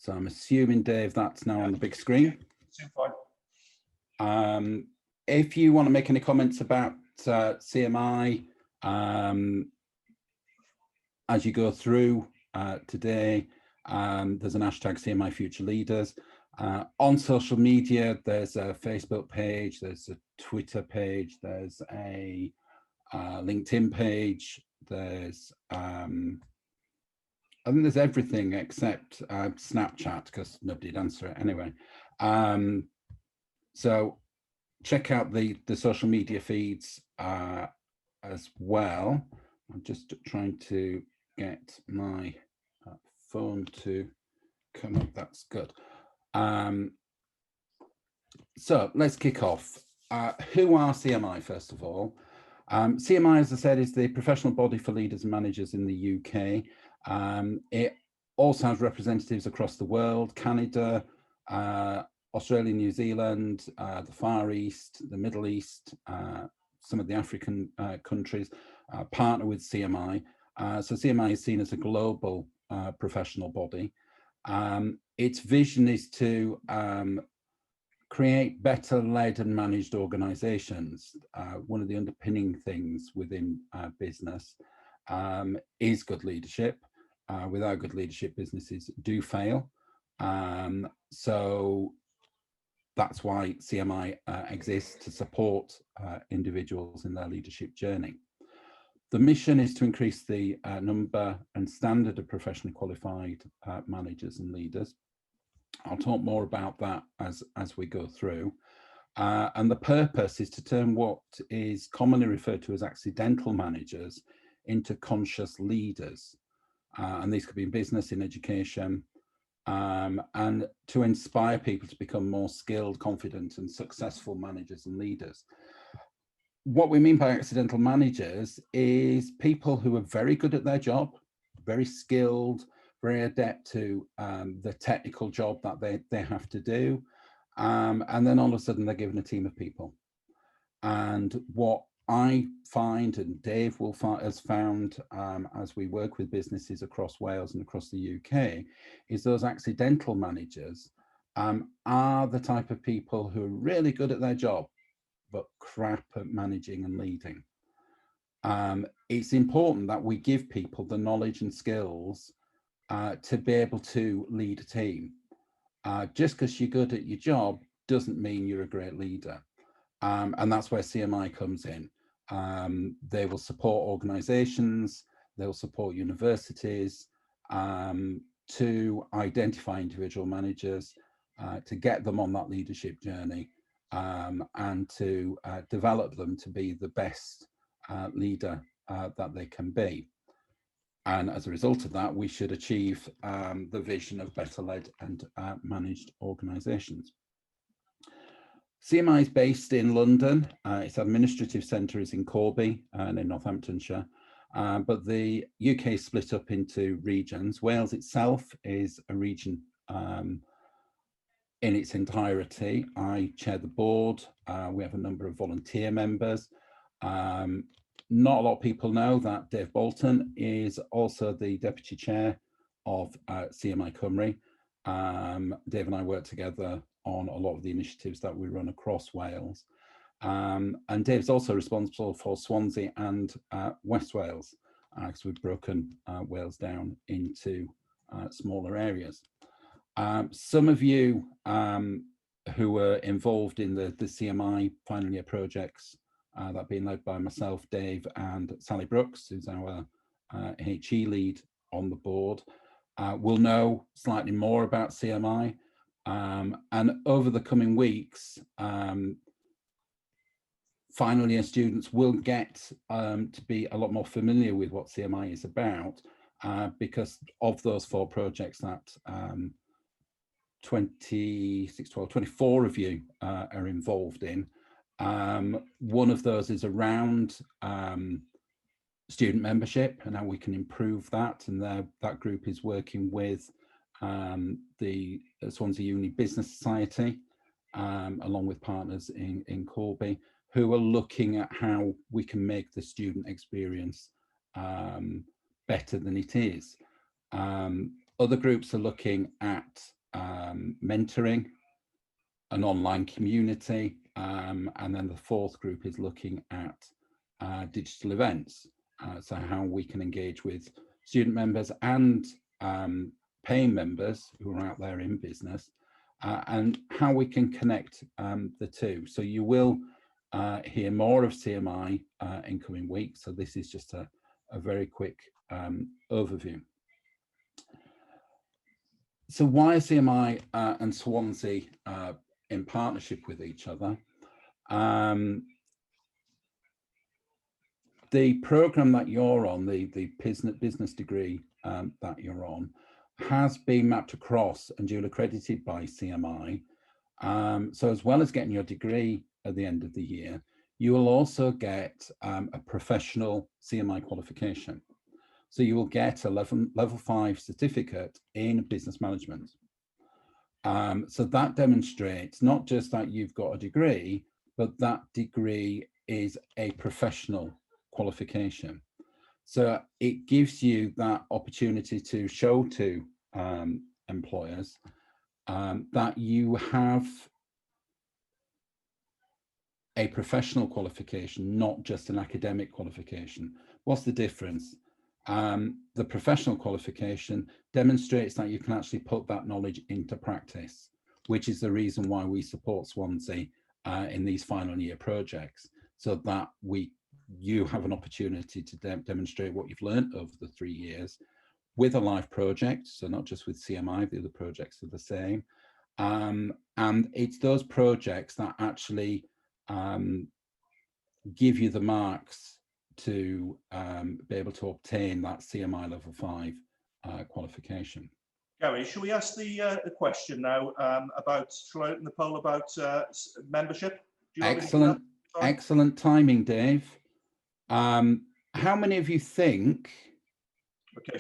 So I'm assuming, Dave, that's now on the big screen. If you want to make any comments about CMI as you go through today, there's an hashtag CMI Future Leaders. On social media, there's a Facebook page, there's a Twitter page, there's a LinkedIn page, there's I think there's everything except Snapchat, because nobody'd answer it anyway. So check out the social media feeds as well. I'm just trying to get my phone to come up. That's good. So let's kick off. Who are CMI, first of all? CMI, as I said, is the professional body for leaders and managers in the UK. It also has representatives across the world: Canada, Australia, New Zealand, the Far East, the Middle East, some of the African countries partner with CMI. So CMI is seen as a global professional body. Its vision is to create better led and managed organizations. One of the underpinning things within business is good leadership. Without good leadership, businesses do fail. So that's why CMI exists, to support individuals in their leadership journey. The mission is to increase the number and standard of professionally qualified managers and leaders. I'll talk more about that as we go through. And the purpose is to turn what is commonly referred to as accidental managers into conscious leaders. And these could be in business, in education, and to inspire people to become more skilled, confident, and successful managers and leaders. What we mean by accidental managers is people who are very good at their job, very skilled, very adept to the technical job that they have to do. And then all of a sudden they're given a team of people. And what I find, and Dave has found as we work with businesses across Wales and across the UK, is those accidental managers are the type of people who are really good at their job, but crap at managing and leading. It's important that we give people the knowledge and skills to be able to lead a team. Just because you're good at your job doesn't mean you're a great leader. And that's where CMI comes in. They will support organizations, they'll support universities to identify individual managers, to get them on that leadership journey, and to develop them to be the best leader that they can be. And as a result of that, we should achieve the vision of better led and managed organizations. CMI is based in London. Its administrative centre is in Corby and in Northamptonshire. But the UK is split up into regions. Wales itself is a region in its entirety. I chair the board. We have a number of volunteer members. Not a lot of people know that Dave Bolton is also the deputy chair of CMI Cymru. Dave and I work together on a lot of the initiatives that we run across Wales. And Dave's also responsible for Swansea and West Wales, because we've broken Wales down into smaller areas. Some of you who were involved in the CMI final year projects that are being led by myself, Dave, and Sally Brooks, who's our HE lead on the board, will know slightly more about CMI. And over the coming weeks, final year students will get to be a lot more familiar with what CMI is about, because of those 4 projects that 24 of you are involved in. One of those is around student membership and how we can improve that, and that group is working with the Swansea Uni Business Society, along with partners in Corby, who are looking at how we can make the student experience better than it is. Other groups are looking at mentoring, an online community, and then the fourth group is looking at digital events. So how we can engage with student members and paying members who are out there in business, and how we can connect the two. So you will hear more of CMI in coming weeks. So this is just a very quick overview. So why are CMI and Swansea in partnership with each other? The program that you're on, the business degree that you're on, has been mapped across and dual accredited by CMI. So as well as getting your degree at the end of the year, you will also get a professional CMI qualification. So you will get a level 5 certificate in business management. So that demonstrates not just that you've got a degree, but that degree is a professional qualification. So it gives you that opportunity to show to employers that you have a professional qualification, not just an academic qualification. What's the difference? The professional qualification demonstrates that you can actually put that knowledge into practice, which is the reason why we support Swansea in these final year projects, so that you have an opportunity to demonstrate what you've learned over the 3 years with a live project. So not just with CMI, the other projects are the same. And it's those projects that actually give you the marks to be able to obtain that CMI level 5 qualification. Gary, should we ask the question now about, shall I open the poll about membership? Excellent, excellent timing, Dave. How many of you think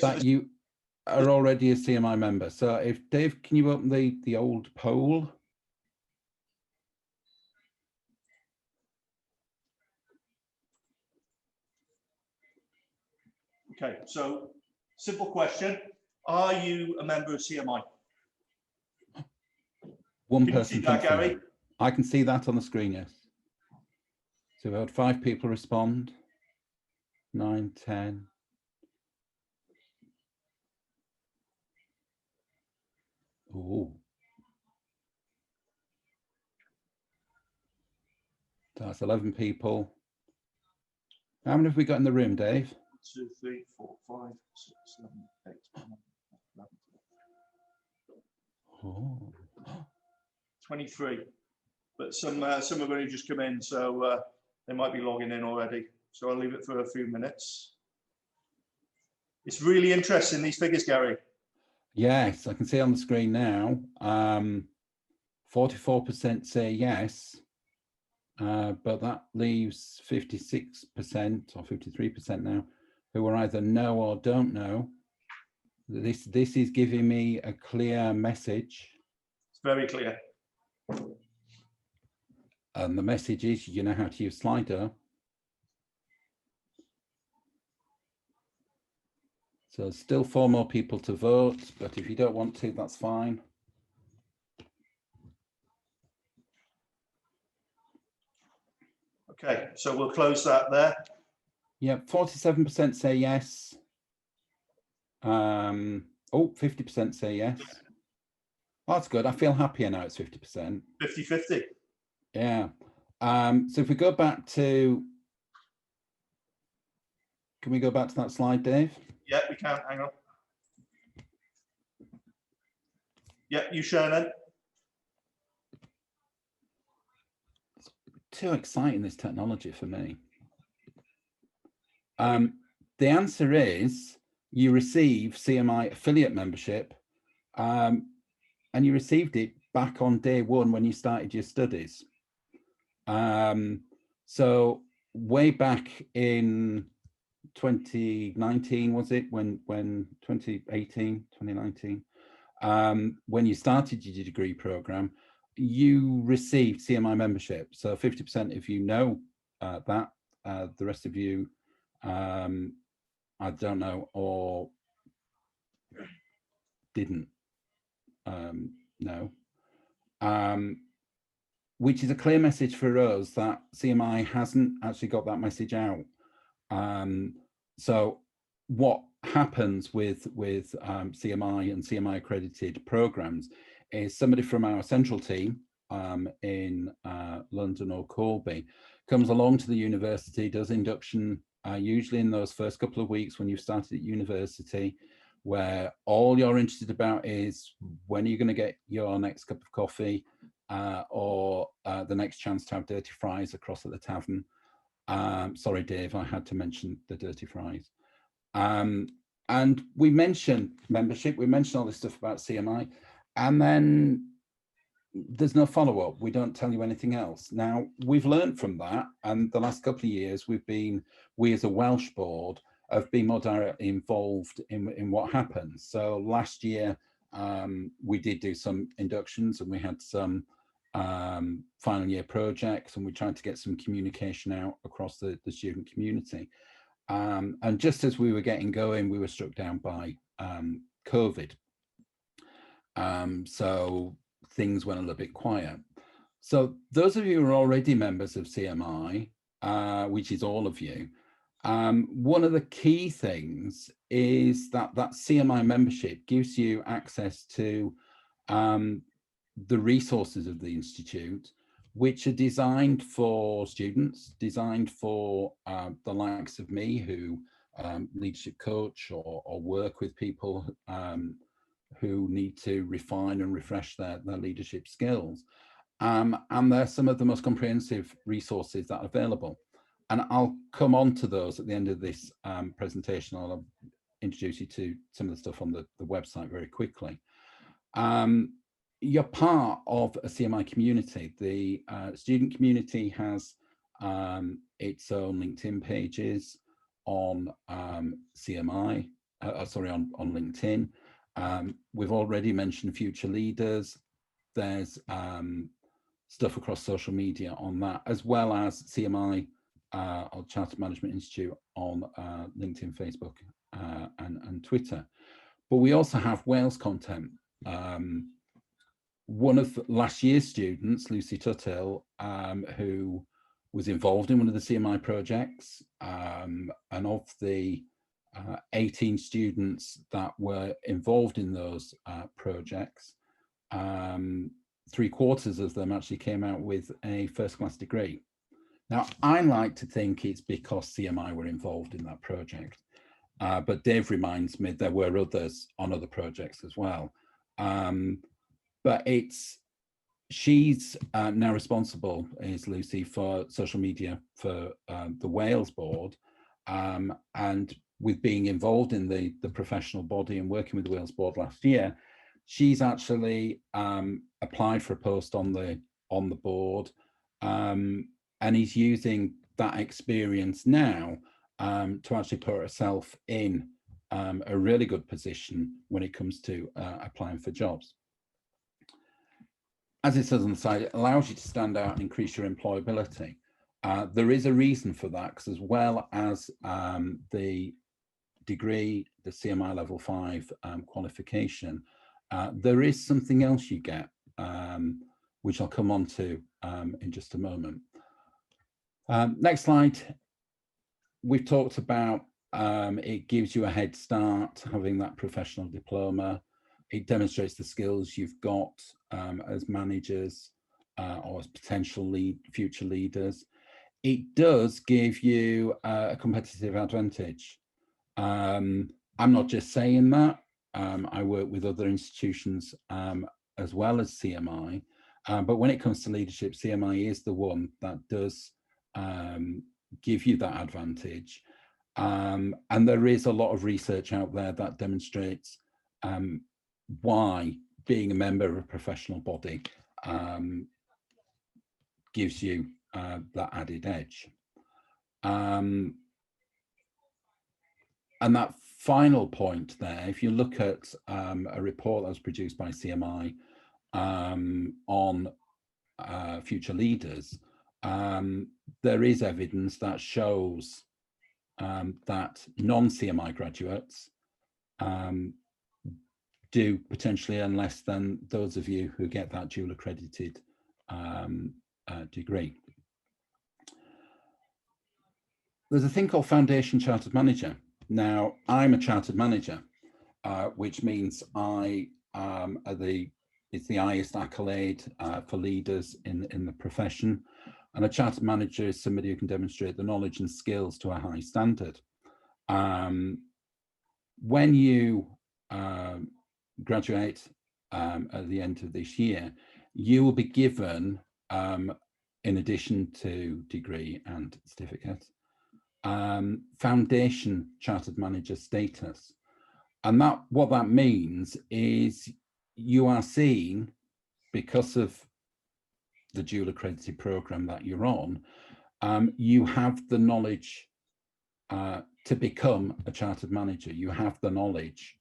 that you are already a CMI member? So if Dave, can you open the old poll? Okay, so simple question. Are you a member of CMI? One Can person you see that, Gary? I can see that on the screen, yes. So we had 5 people respond. 9, 10. Oh. That's 11 people. How many have we got in the room, Dave? 2, 3, 4, 5, 6, 7, 8, 9, 11. Oh. 23. But some have only just come in, so they might be logging in already. So I'll leave it for a few minutes. It's really interesting, these figures, Gary. Yes, I can see on the screen now. 44% say yes, but that leaves 56% or 53% now who are either no or don't know. This is giving me a clear message. It's very clear. And the message is, you know how to use Slido. So still 4 more people to vote, but if you don't want to, that's fine. Okay, so we'll close that there. Yeah, 47% say yes. 50% say yes. Well, that's good. I feel happier now it's 50%. 50-50. Yeah. So if we go back to, can we go back to that slide, Dave? Yeah, we can. Hang on. Yeah, you share then. It's too exciting, this technology for me. The answer is you receive CMI affiliate membership, and you received it back on day 1 when you started your studies. So way back in 2019, was it, when 2018, 2019, when you started your degree program, you received CMI membership. So 50% if you know that, the rest of you, I don't know, or didn't know, which is a clear message for us that CMI hasn't actually got that message out. So what happens with CMI and CMI accredited programs is somebody from our central team in London or Corby comes along to the university, does induction, usually in those first couple of weeks when you've started at university, where all you're interested about is when are you going to get your next cup of coffee, or the next chance to have dirty fries across at the tavern. Sorry, Dave, I had to mention the dirty fries. And we mentioned membership, we mentioned all this stuff about CMI, and then there's no follow-up. We don't tell you anything else. Now, we've learned from that, and the last couple of years, we as a Welsh board have been more directly involved in what happens. So last year, we did do some inductions, and we had some final year projects, and we tried to get some communication out across the student community. And just as we were getting going, we were struck down by COVID. So things went a little bit quiet. So those of you who are already members of CMI, which is all of you, one of the key things is that CMI membership gives you access to the resources of the Institute, which are designed for students, designed for the likes of me who leadership coach or work with people who need to refine and refresh their leadership skills. And they're some of the most comprehensive resources that are available. And I'll come on to those at the end of this presentation. I'll introduce you to some of the stuff on the website very quickly. You're part of a CMI community. The student community has its own LinkedIn pages on CMI, on LinkedIn. We've already mentioned future leaders. There's stuff across social media on that, as well as CMI or Chartered Management Institute on LinkedIn, Facebook, and Twitter. But we also have Wales content. One of last year's students, Lucy Tuthill, who was involved in one of the CMI projects, and of the 18 students that were involved in those projects, 3/4 of them actually came out with a first-class degree. Now, I like to think it's because CMI were involved in that project, but Dave reminds me there were others on other projects as well. But she's now responsible, is Lucy, for social media for the Wales board, and with being involved in the professional body and working with the Wales board last year, she's actually applied for a post on the board, and is using that experience now to actually put herself in a really good position when it comes to applying for jobs. As it says on the side, it allows you to stand out and increase your employability. There is a reason for that, because as well as the degree, the CMI level 5 qualification, there is something else you get, which I'll come on to in just a moment. Next slide. We've talked about it gives you a head start having that professional diploma. It demonstrates the skills you've got as managers or as potential future leaders. It does give you a competitive advantage. I'm not just saying that. I work with other institutions as well as CMI, but when it comes to leadership, CMI is the one that does give you that advantage. And there is a lot of research out there that demonstrates why being a member of a professional body gives you that added edge. And that final point there, if you look at a report that was produced by CMI on future leaders, there is evidence that shows that non-CMI graduates do potentially earn less than those of you who get that dual accredited degree. There's a thing called Foundation Chartered Manager. Now, I'm a chartered manager, which means I it's the highest accolade for leaders in the profession. And a chartered manager is somebody who can demonstrate the knowledge and skills to a high standard. When you graduate at the end of this year, you will be given, in addition to degree and certificate, Foundation Chartered Manager status. And what that means is you are seen, because of the dual accredited program that you're on, you have the knowledge to become a chartered manager. You have the knowledge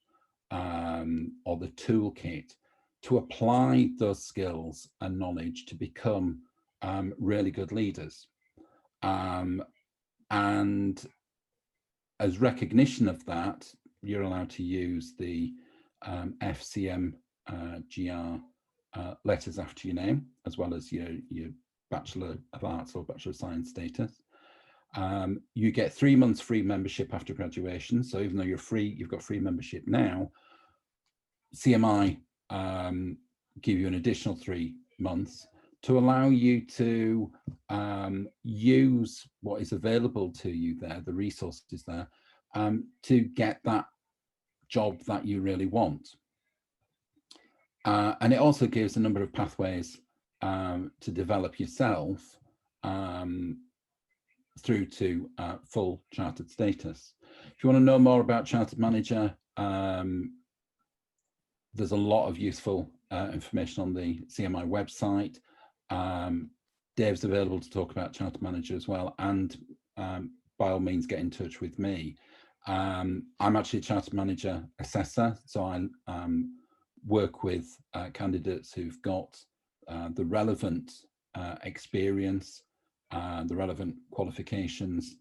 or the toolkit to apply those skills and knowledge to become really good leaders. And as recognition of that, you're allowed to use the FCM GR letters after your name, as well as your Bachelor of Arts or Bachelor of Science status. You get 3 months free membership after graduation. So even though you're free, you've got free membership now, CMI give you an additional 3 months to allow you to use what is available to you there, the resources there, to get that job that you really want. And it also gives a number of pathways to develop yourself through to full chartered status. If you want to know more about Chartered Manager, there's a lot of useful information on the CMI website. Dave's available to talk about Chartered Manager as well, and by all means get in touch with me. I'm actually a Chartered Manager assessor, so I work with candidates who've got the relevant experience, the relevant qualifications,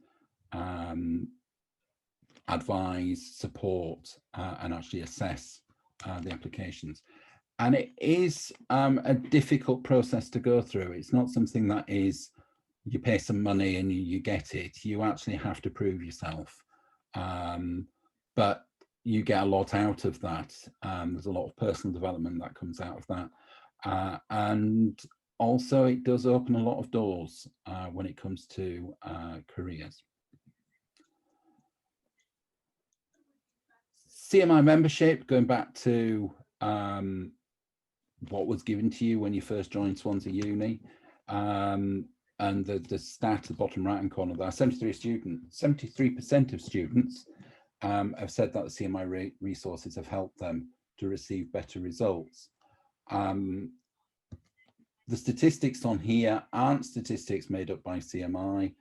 advise, support, and actually assess the applications. And it is a difficult process to go through. It's not something that is, you pay some money and you get it. You actually have to prove yourself. But you get a lot out of that. There's a lot of personal development that comes out of that. And also it does open a lot of doors when it comes to careers. CMI membership, going back to what was given to you when you first joined Swansea Uni, and the stat at the bottom right hand corner there, 73% of students have said that the CMI resources have helped them to receive better results. The statistics on here aren't statistics made up by CMI.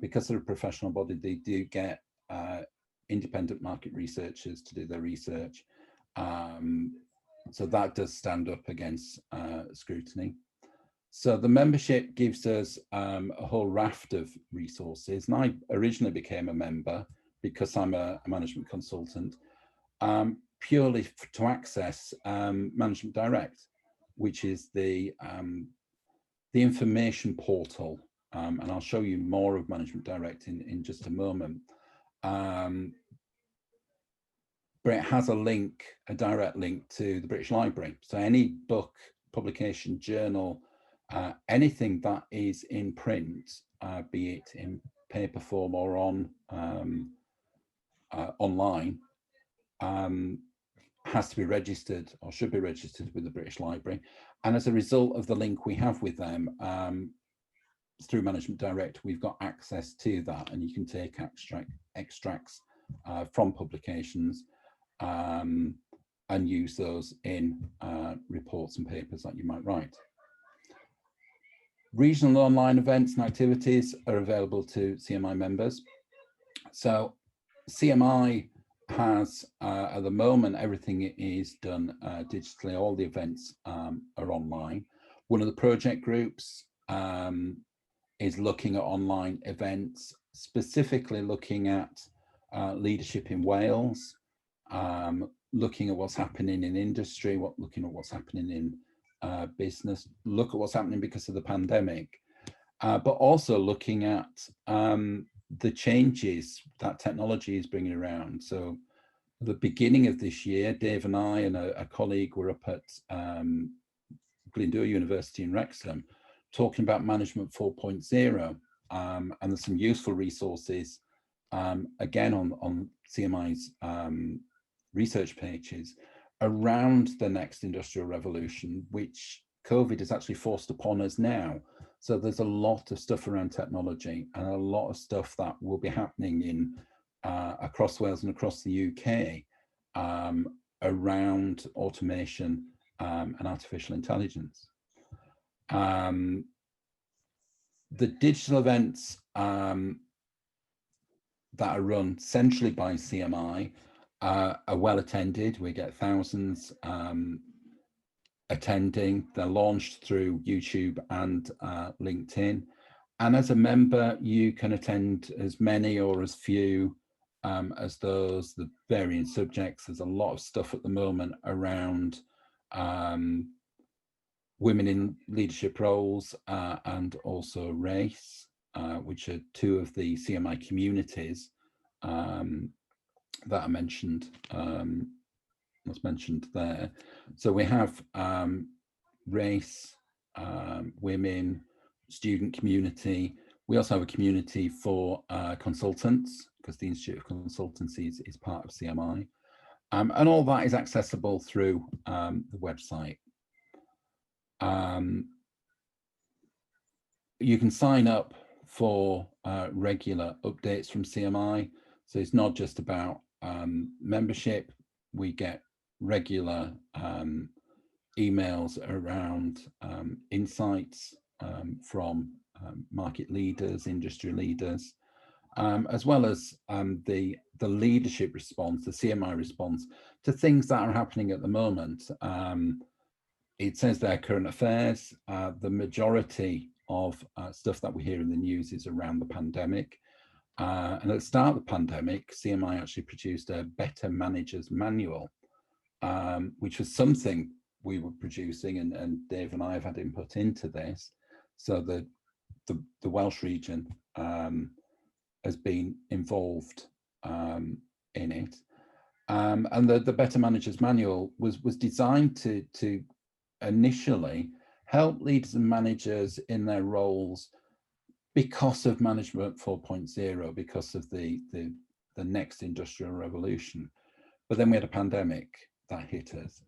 Because they're a professional body, they do get independent market researchers to do their research. So that does stand up against scrutiny. So the membership gives us a whole raft of resources. And I originally became a member because I'm a management consultant, purely to access Management Direct, which is the information portal. And I'll show you more of Management Direct in just a moment. But it has a link, a direct link to the British Library. So any book, publication, journal, anything that is in print, be it in paper form or on online, has to be registered or should be registered with the British Library. And as a result of the link we have with them, through Management Direct, we've got access to that, and you can take extracts from publications and use those in reports and papers that you might write. Regional online events and activities are available to CMI members. So CMI has, at the moment, everything is done digitally. All the events are online. One of the project groups is looking at online events, specifically looking at leadership in Wales, looking at what's happening in industry, looking at what's happening in business, look at what's happening because of the pandemic, but also looking at the changes that technology is bringing around. So at the beginning of this year, Dave and I and a colleague were up at Glyndŵr University in Wrexham talking about Management 4.0, and there's some useful resources again on CMI's research pages around the next industrial revolution, which COVID has actually forced upon us now. So there's a lot of stuff around technology and a lot of stuff that will be happening in across Wales and across the UK around automation and artificial intelligence. The digital events that are run centrally by CMI are well attended. We get thousands attending. They're launched through YouTube and LinkedIn. And as a member, you can attend as many or as few as those, the varying subjects. There's a lot of stuff at the moment around women in leadership roles and also race, which are two of the CMI communities that I mentioned, was mentioned there. So we have race, women, student community. We also have a community for consultants, because the Institute of Consultancy is part of CMI. And all that is accessible through the website. You can sign up for regular updates from CMI. So it's not just about membership. We get regular emails around insights from market leaders, industry leaders, as well as the leadership response, the CMI response to things that are happening at the moment. It says there current affairs. The majority of stuff that we hear in the news is around the pandemic. And at the start of the pandemic, CMI actually produced a Better Managers Manual, which was something we were producing, and Dave and I have had input into this. So the Welsh region has been involved in it. And the Better Managers Manual was designed to initially help leaders and managers in their roles because of Management 4.0, because of the next industrial revolution. But then we had a pandemic that hit us.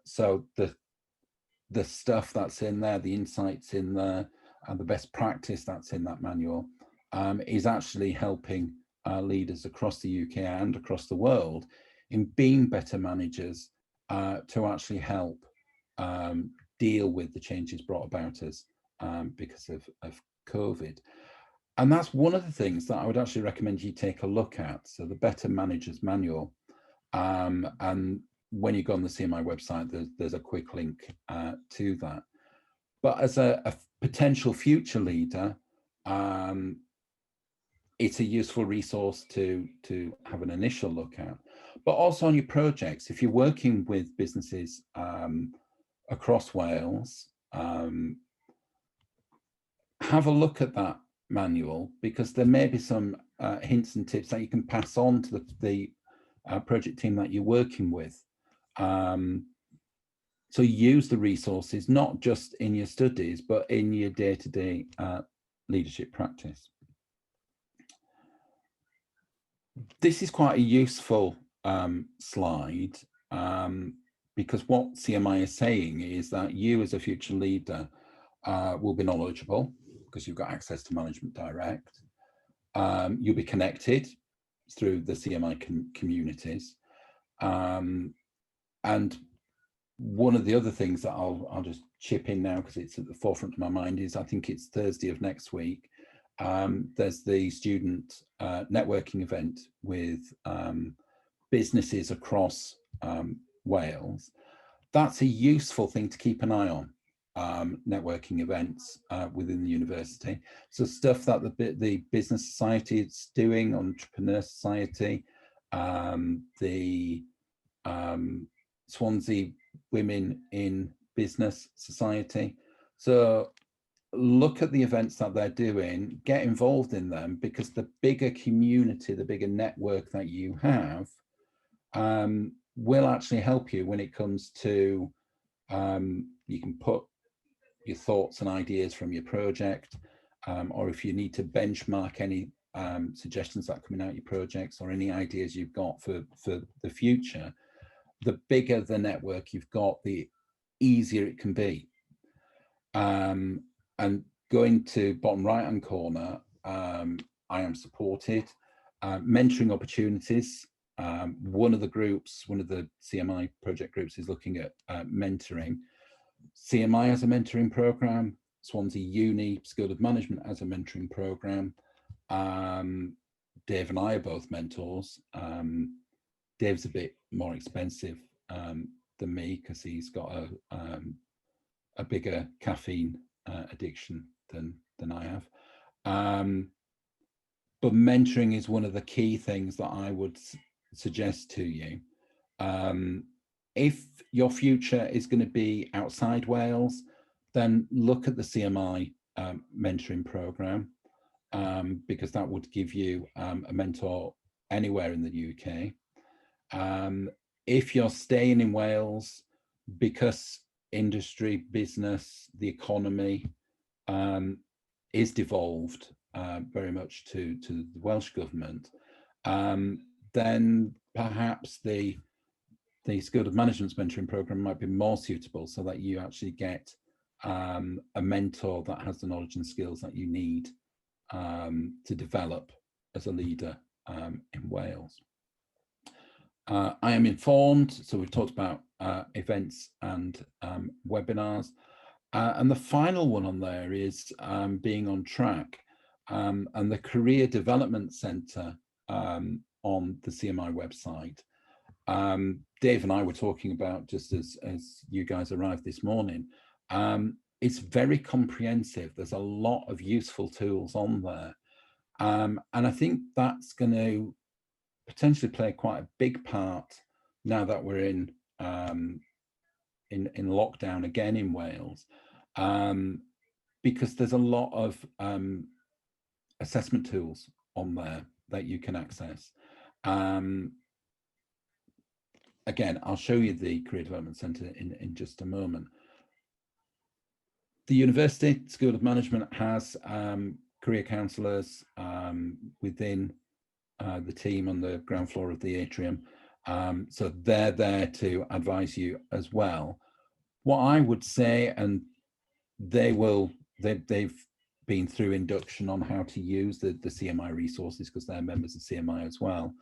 So the stuff that's in there, the insights in there, and the best practice that's in that manual is actually helping leaders across the UK and across the world in being better managers to actually help deal with the changes brought about us because of COVID. And that's one of the things that I would actually recommend you take a look at. So the Better Managers Manual, and when you go on the CMI website, there's a quick link to that. But as a potential future leader, it's a useful resource to have an initial look at. But also on your projects, if you're working with businesses across Wales, have a look at that manual, because there may be some hints and tips that you can pass on to the project team that you're working with. So use the resources, not just in your studies, but in your day-to-day leadership practice. This is quite a useful slide, because what CMI is saying is that you as a future leader will be knowledgeable, because you've got access to Management Direct. You'll be connected through the CMI communities. And one of the other things that I'll just chip in now, because it's at the forefront of my mind, is I think it's Thursday of next week. There's the student networking event with businesses across Wales. That's a useful thing to keep an eye on, networking events within the university. So stuff that the business society is doing, entrepreneur society, the Swansea Women in Business Society. So look at the events that they're doing, get involved in them, because the bigger community, the bigger network that you have will actually help you when it comes to, you can put your thoughts and ideas from your project, or if you need to benchmark any suggestions that are coming out of your projects or any ideas you've got for the future, the bigger the network you've got, the easier it can be. And going to bottom right hand corner, I am supported. Mentoring opportunities. One of the groups, one of the CMI project groups is looking at mentoring. CMI has a mentoring program. Swansea Uni School of Management has a mentoring program. Dave and I are both mentors. Dave's a bit more expensive than me because he's got a bigger caffeine addiction than I have. But mentoring is one of the key things that I would suggest to you. If your future is going to be outside Wales, then look at the CMI mentoring program, because that would give you a mentor anywhere in the UK. If you're staying in Wales, because industry, business, the economy is devolved very much to the Welsh government, then perhaps the School of Management's mentoring program might be more suitable, so that you actually get a mentor that has the knowledge and skills that you need to develop as a leader in Wales. I am informed, so we've talked about events and webinars. And the final one on there is being on track, and the Career Development Centre on the CMI website. Dave and I were talking about, just as you guys arrived this morning, it's very comprehensive. There's a lot of useful tools on there. And I think that's going to potentially play quite a big part now that we're in lockdown again in Wales, because there's a lot of assessment tools on there that you can access. Again, I'll show you the Career Development Centre in just a moment. The University School of Management has career counsellors within the team on the ground floor of the atrium. So they're there to advise you as well. What I would say, and they've been through induction on how to use the CMI resources, because they're members of CMI as well.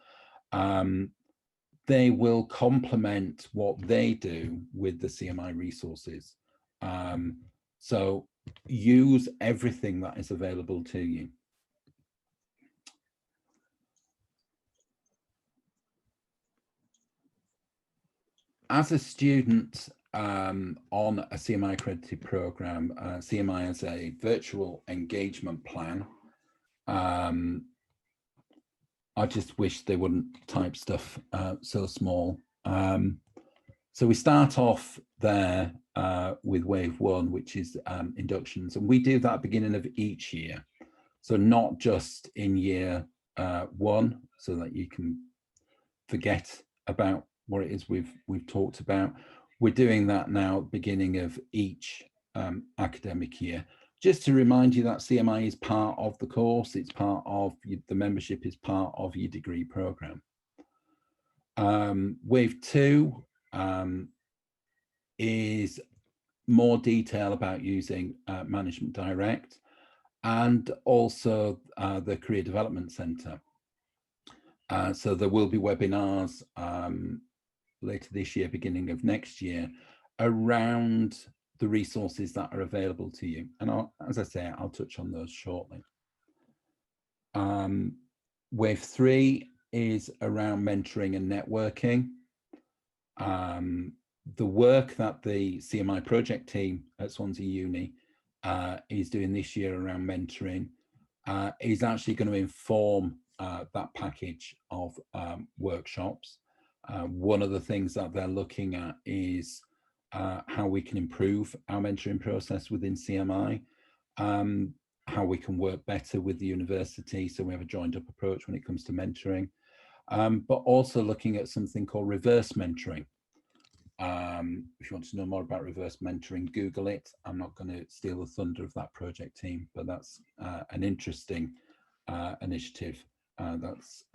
They will complement what they do with the CMI resources. So use everything that is available to you. As a student on a CMI accredited program, CMI has a virtual engagement plan. I just wish they wouldn't type stuff so small. So we start off there with wave one, which is inductions, and we do that at the beginning of each year. So not just in year one, so that you can forget about what it is we've talked about. We're doing that now at the beginning of each academic year, just to remind you that CMI is part of the course. It's part of the membership, is part of your degree program. Wave two is more detail about using Management Direct, and also the Career Development Centre. So there will be webinars later this year, beginning of next year, around the resources that are available to you. And as I say, I'll touch on those shortly. Wave three is around mentoring and networking. The work that the CMI project team at Swansea Uni is doing this year around mentoring is actually going to inform that package of workshops. One of the things that they're looking at is how we can improve our mentoring process within CMI, how we can work better with the university, so we have a joined up approach when it comes to mentoring, but also looking at something called reverse mentoring. If you want to know more about reverse mentoring, Google it. I'm not going to steal the thunder of that project team, but that's an interesting initiative that's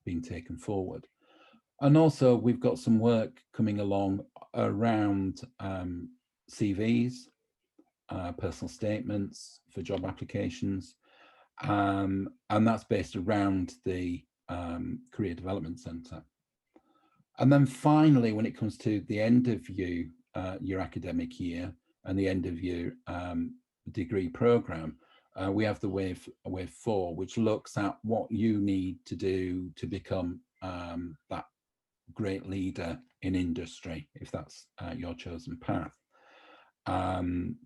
been taken forward. And also we've got some work coming along around CVs, personal statements for job applications, and that's based around the Career Development Centre. And then finally, when it comes to the end of your academic year and the end of your degree programme, we have the wave 4, which looks at what you need to do to become that great leader in industry, if that's your chosen path. And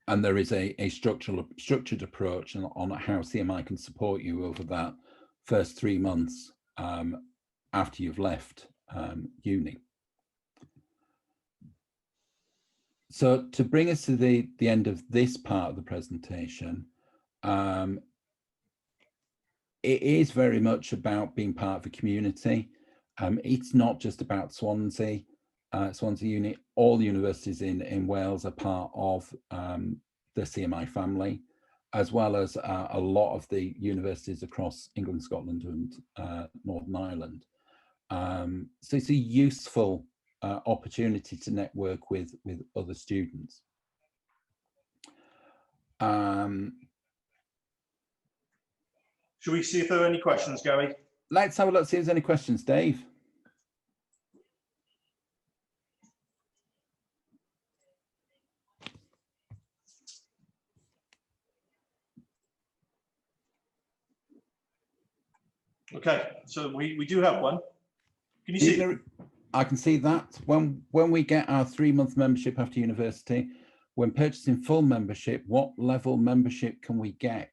there is a structured approach on how CMI can support you over that first 3 months after you've left uni. So to bring us to the end of this part of the presentation, it is very much about being part of a community. It's not just about Swansea Uni. All the universities in Wales are part of the CMI family, as well as a lot of the universities across England, Scotland and Northern Ireland. So it's a useful opportunity to network with other students. Shall we see if there are any questions, Gary? Let's have a look, see if there's any questions, Dave. Okay, so we do have one. Can you see? I can see that. When we get our 3-month membership after university, when purchasing full membership, what level membership can we get?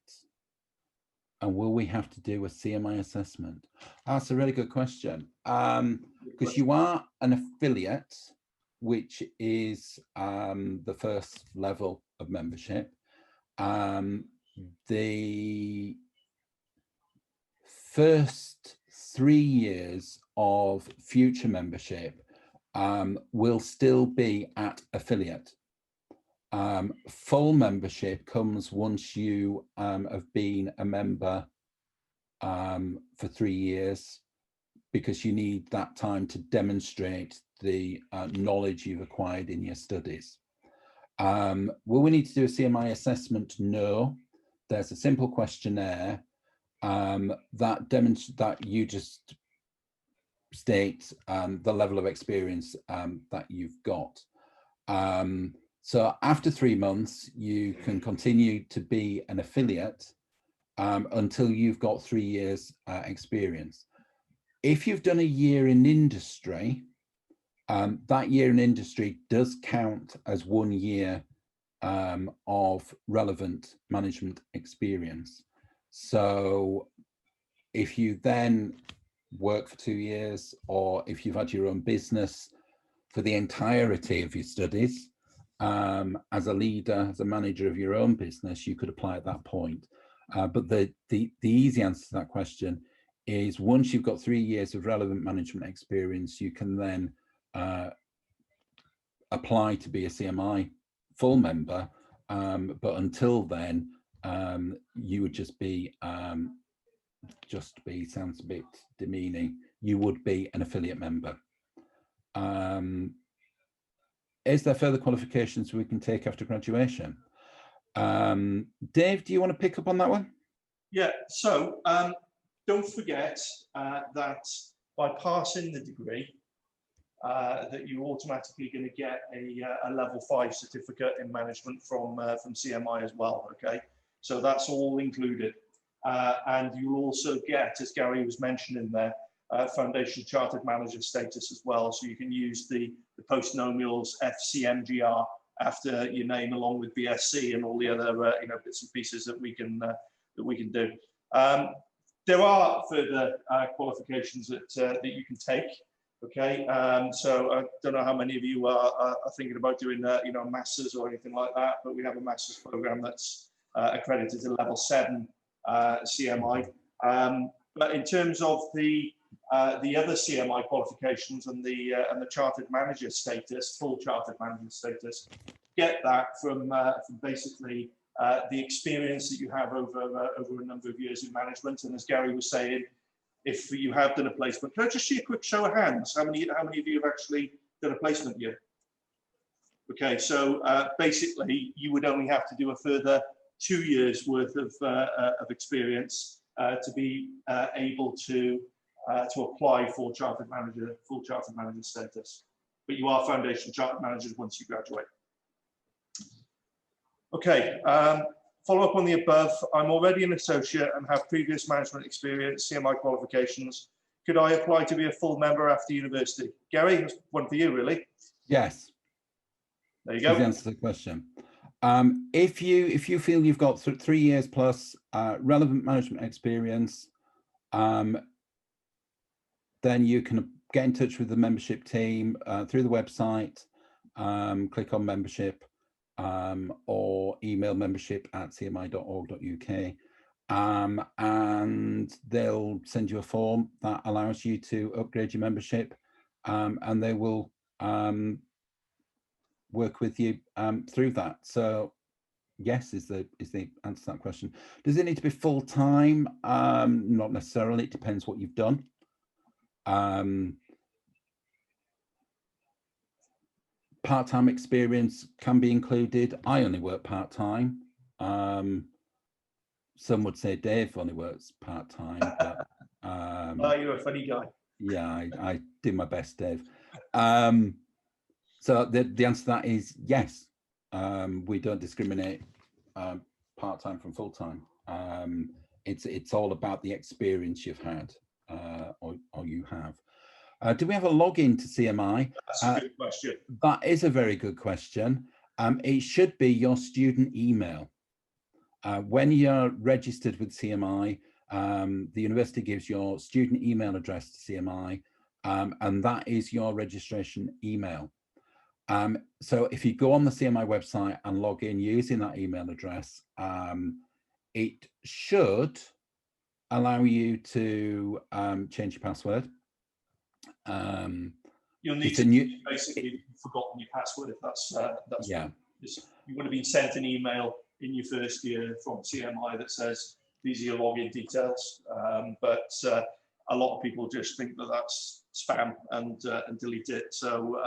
And will we have to do a CMI assessment? That's a really good question. Because you are an affiliate, which is the first level of membership. The first 3 years of future membership will still be at affiliate. Full membership comes once you have been a member for 3 years, because you need that time to demonstrate the knowledge you've acquired in your studies. Will we need to do a CMI assessment? No. There's a simple questionnaire that you just state the level of experience that you've got. So after 3 months, you can continue to be an affiliate until you've got 3 years experience. If you've done a year in industry, that year in industry does count as 1 year of relevant management experience. So if you then work for 2 years, or if you've had your own business for the entirety of your studies, as a leader, as a manager of your own business, you could apply at that point. But the easy answer to that question is, once you've got 3 years of relevant management experience, you can then apply to be a CMI full member. But until then, you would just be sounds a bit demeaning, you would be an affiliate member. Is there further qualifications we can take after graduation? Dave, do you want to pick up on that one? Yeah, so don't forget that by passing the degree, that you're automatically going to get a level 5 certificate in management from CMI as well. Okay, so that's all included, and you'll also get, as Gary was mentioning there, Foundation Chartered Manager status as well. So you can use the postnomials FCMGR after your name, along with BSc and all the other bits and pieces that we can do. There are further qualifications that you can take. Okay, so I don't know how many of you are thinking about doing a masters or anything like that, but we have a masters program that's accredited to level 7 CMI. But in terms of the other CMI qualifications and the chartered manager status, full chartered manager status, get that from basically the experience that you have over a number of years in management. And as Gary was saying, if you have done a placement, can I just see a quick show of hands? How many of you have actually done a placement year? Okay, so basically you would only have to do a further 2 years worth of experience to be able to apply for full chartered manager status. But you are foundation chartered managers once you graduate. Okay, follow up on the above. I'm already an associate and have previous management experience, CMI qualifications. Could I apply to be a full member after university? Gary, that's one for you, really. Yes. There you go. To answer the question. If you feel you've got 3 years plus relevant management experience, then you can get in touch with the membership team through the website, click on membership, or email membership@cmi.org.uk, and they'll send you a form that allows you to upgrade your membership, and they will work with you through that. So yes is the answer to that question. Does it need to be full-time? Not necessarily. It depends what you've done. Part-time experience can be included. I only work part-time. Some would say Dave only works part-time, but oh, you're a funny guy. Yeah, I do my best, Dave. So the answer to that is yes. We don't discriminate part-time from full-time. It's all about the experience you've had or you have. Do we have a login to CMI? That's a good question. That is a very good question. It should be your student email. When you're registered with CMI, the university gives your student email address to CMI, and that is your registration email. So if you go on the CMI website and log in using that email address, it should allow you to change your password. You'll need to basically forgotten your password if that's yeah. You would have been sent an email in your first year from CMI that says these are your login details, but a lot of people just think that that's spam and delete it. So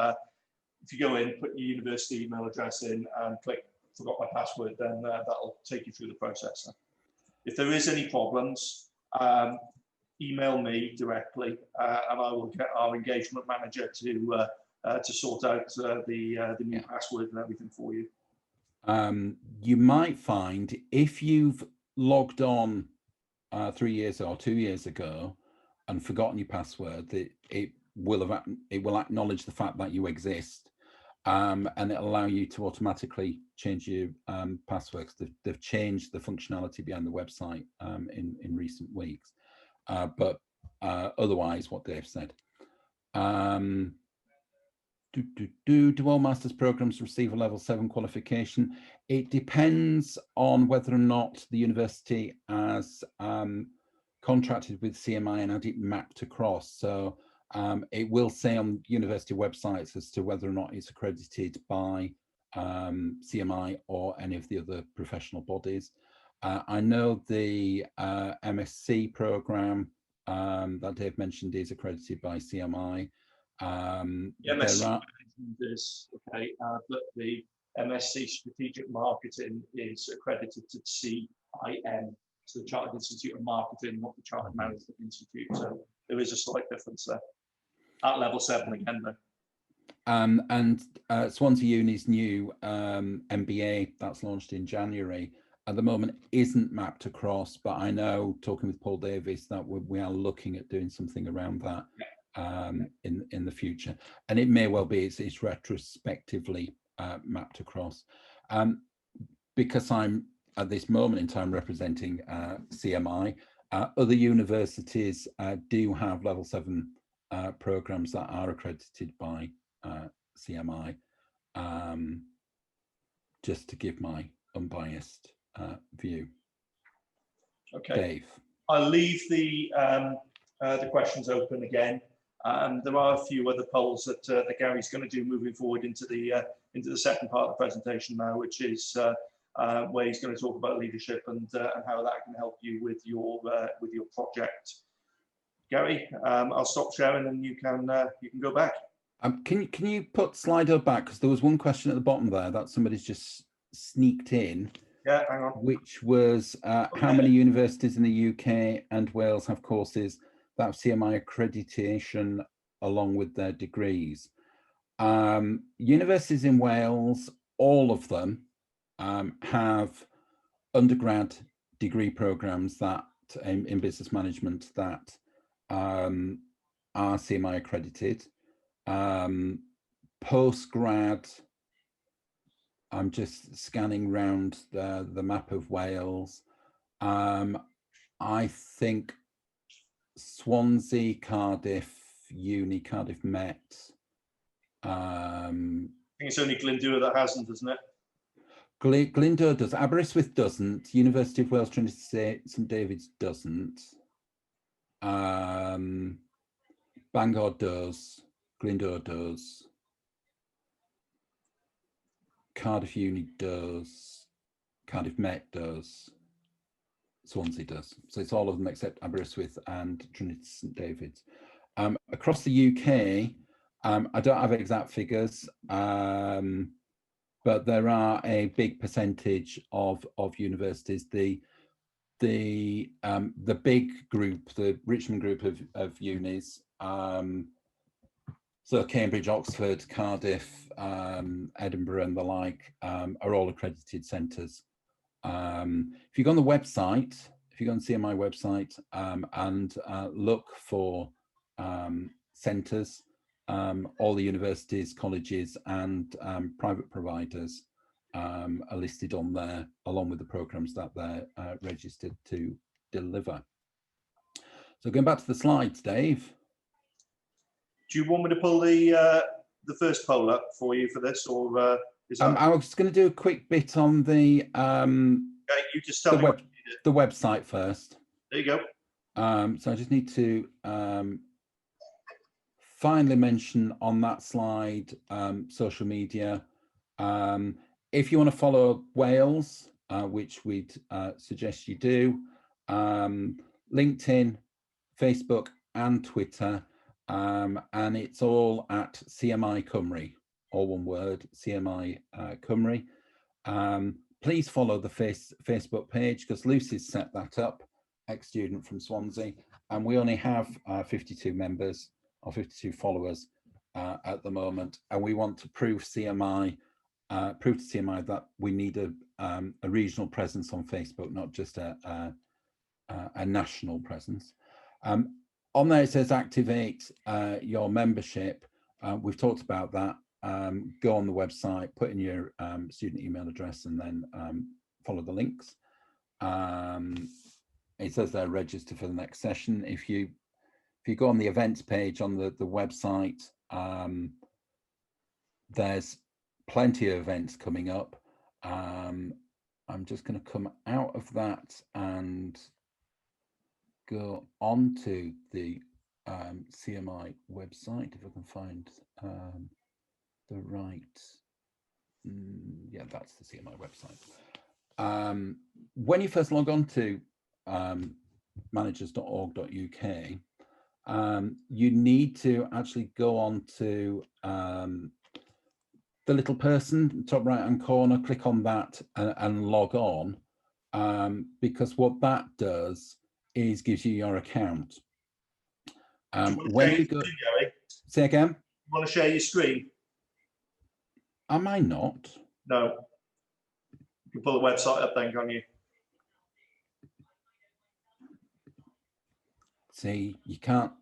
if you go in, put your university email address in and click forgot my password, then that'll take you through the process. If there is any problems, email me directly, and I will get our engagement manager to sort out the new password and everything for you. You might find if you've logged on 3 years or 2 years ago and forgotten your password, that it will acknowledge the fact that you exist, and it'll allow you to automatically change your passwords. They've changed the functionality behind the website in recent weeks. But otherwise, what Dave said. Do all master's programs receive a level 7 qualification? It depends on whether or not the university has contracted with CMI and had it mapped across. So it will say on university websites as to whether or not it's accredited by CMI or any of the other professional bodies. I know the MSc program that Dave mentioned is accredited by CMI. MSc is okay, but the MSc Strategic Marketing is accredited to CIM, so the Chartered Institute of Marketing, not the Chartered Management Institute. So there is a slight difference there. At level 7 again, though. And Swansea Uni's new MBA that's launched in January at the moment isn't mapped across, but I know, talking with Paul Davis, that we are looking at doing something around that in the future, and it may well be it's retrospectively mapped across. Because I'm at this moment in time representing CMI, Other universities do have level 7 programs that are accredited by CMI, just to give my unbiased view. Okay. Dave. I'll leave the questions open again. There are a few other polls that Gary's going to do moving forward into the second part of the presentation now, which is where he's going to talk about leadership and how that can help you with your project. Gary, I'll stop sharing and you can go back. Can you put Slido back, because there was one question at the bottom there that somebody's just sneaked in. Yeah, hang on. Which was how many universities in the UK and Wales have courses that have CMI accreditation along with their degrees? Universities in Wales, all of them have undergrad degree programs that in business management that are CMI accredited. Postgrad, I'm just scanning round the map of Wales. I think Swansea, Cardiff Uni, Cardiff Met. I think it's only Glyndŵr that hasn't, isn't it? Glyndŵr does. Aberystwyth doesn't. University of Wales, Trinity St David's doesn't. Bangor does. Glyndŵr does. Cardiff Uni does. Cardiff Met does. Swansea does. So it's all of them except Aberystwyth and Trinity St David's. Across the UK, I don't have exact figures, but there are a big percentage of universities. The big group, the Richmond group of unis, so Cambridge, Oxford, Cardiff, Edinburgh and the like, are all accredited centres. If you go on the website, if you go on CMI website and look for centres, all the universities, colleges and private providers are listed on there, along with the programmes that they're registered to deliver. So going back to the slides, Dave. Do you want me to pull the first poll up for you for this, or is that... I was going to do a quick bit on the okay, you just tell me the website first. There you go. So I just need to finally mention on that slide social media. If you want to follow Wales, which we'd suggest you do, LinkedIn, Facebook and Twitter, and it's all at CMI Cymru, all one word, CMI Cymru. Please follow the Facebook page, because Lucy's set that up, ex-student from Swansea, and we only have 52 members or 52 followers at the moment, and we want to prove to CMI that we need a regional presence on Facebook, not just a national presence. On there it says activate your membership. We've talked about that. Go on the website, put in your student email address, and then follow the links. It says there register for the next session. If you go on the events page on the website, there's plenty of events coming up. I'm just going to come out of that and go on to the CMI website, if I can find the right, yeah, that's the CMI website. When you first log on to managers.org.uk, you need to actually go on to the little person, top right hand corner, click on that and log on, because what that does is gives you your account. When you go, say again? You want to share your screen? Am I not? No. You can pull the website up then, can't you? See, you can't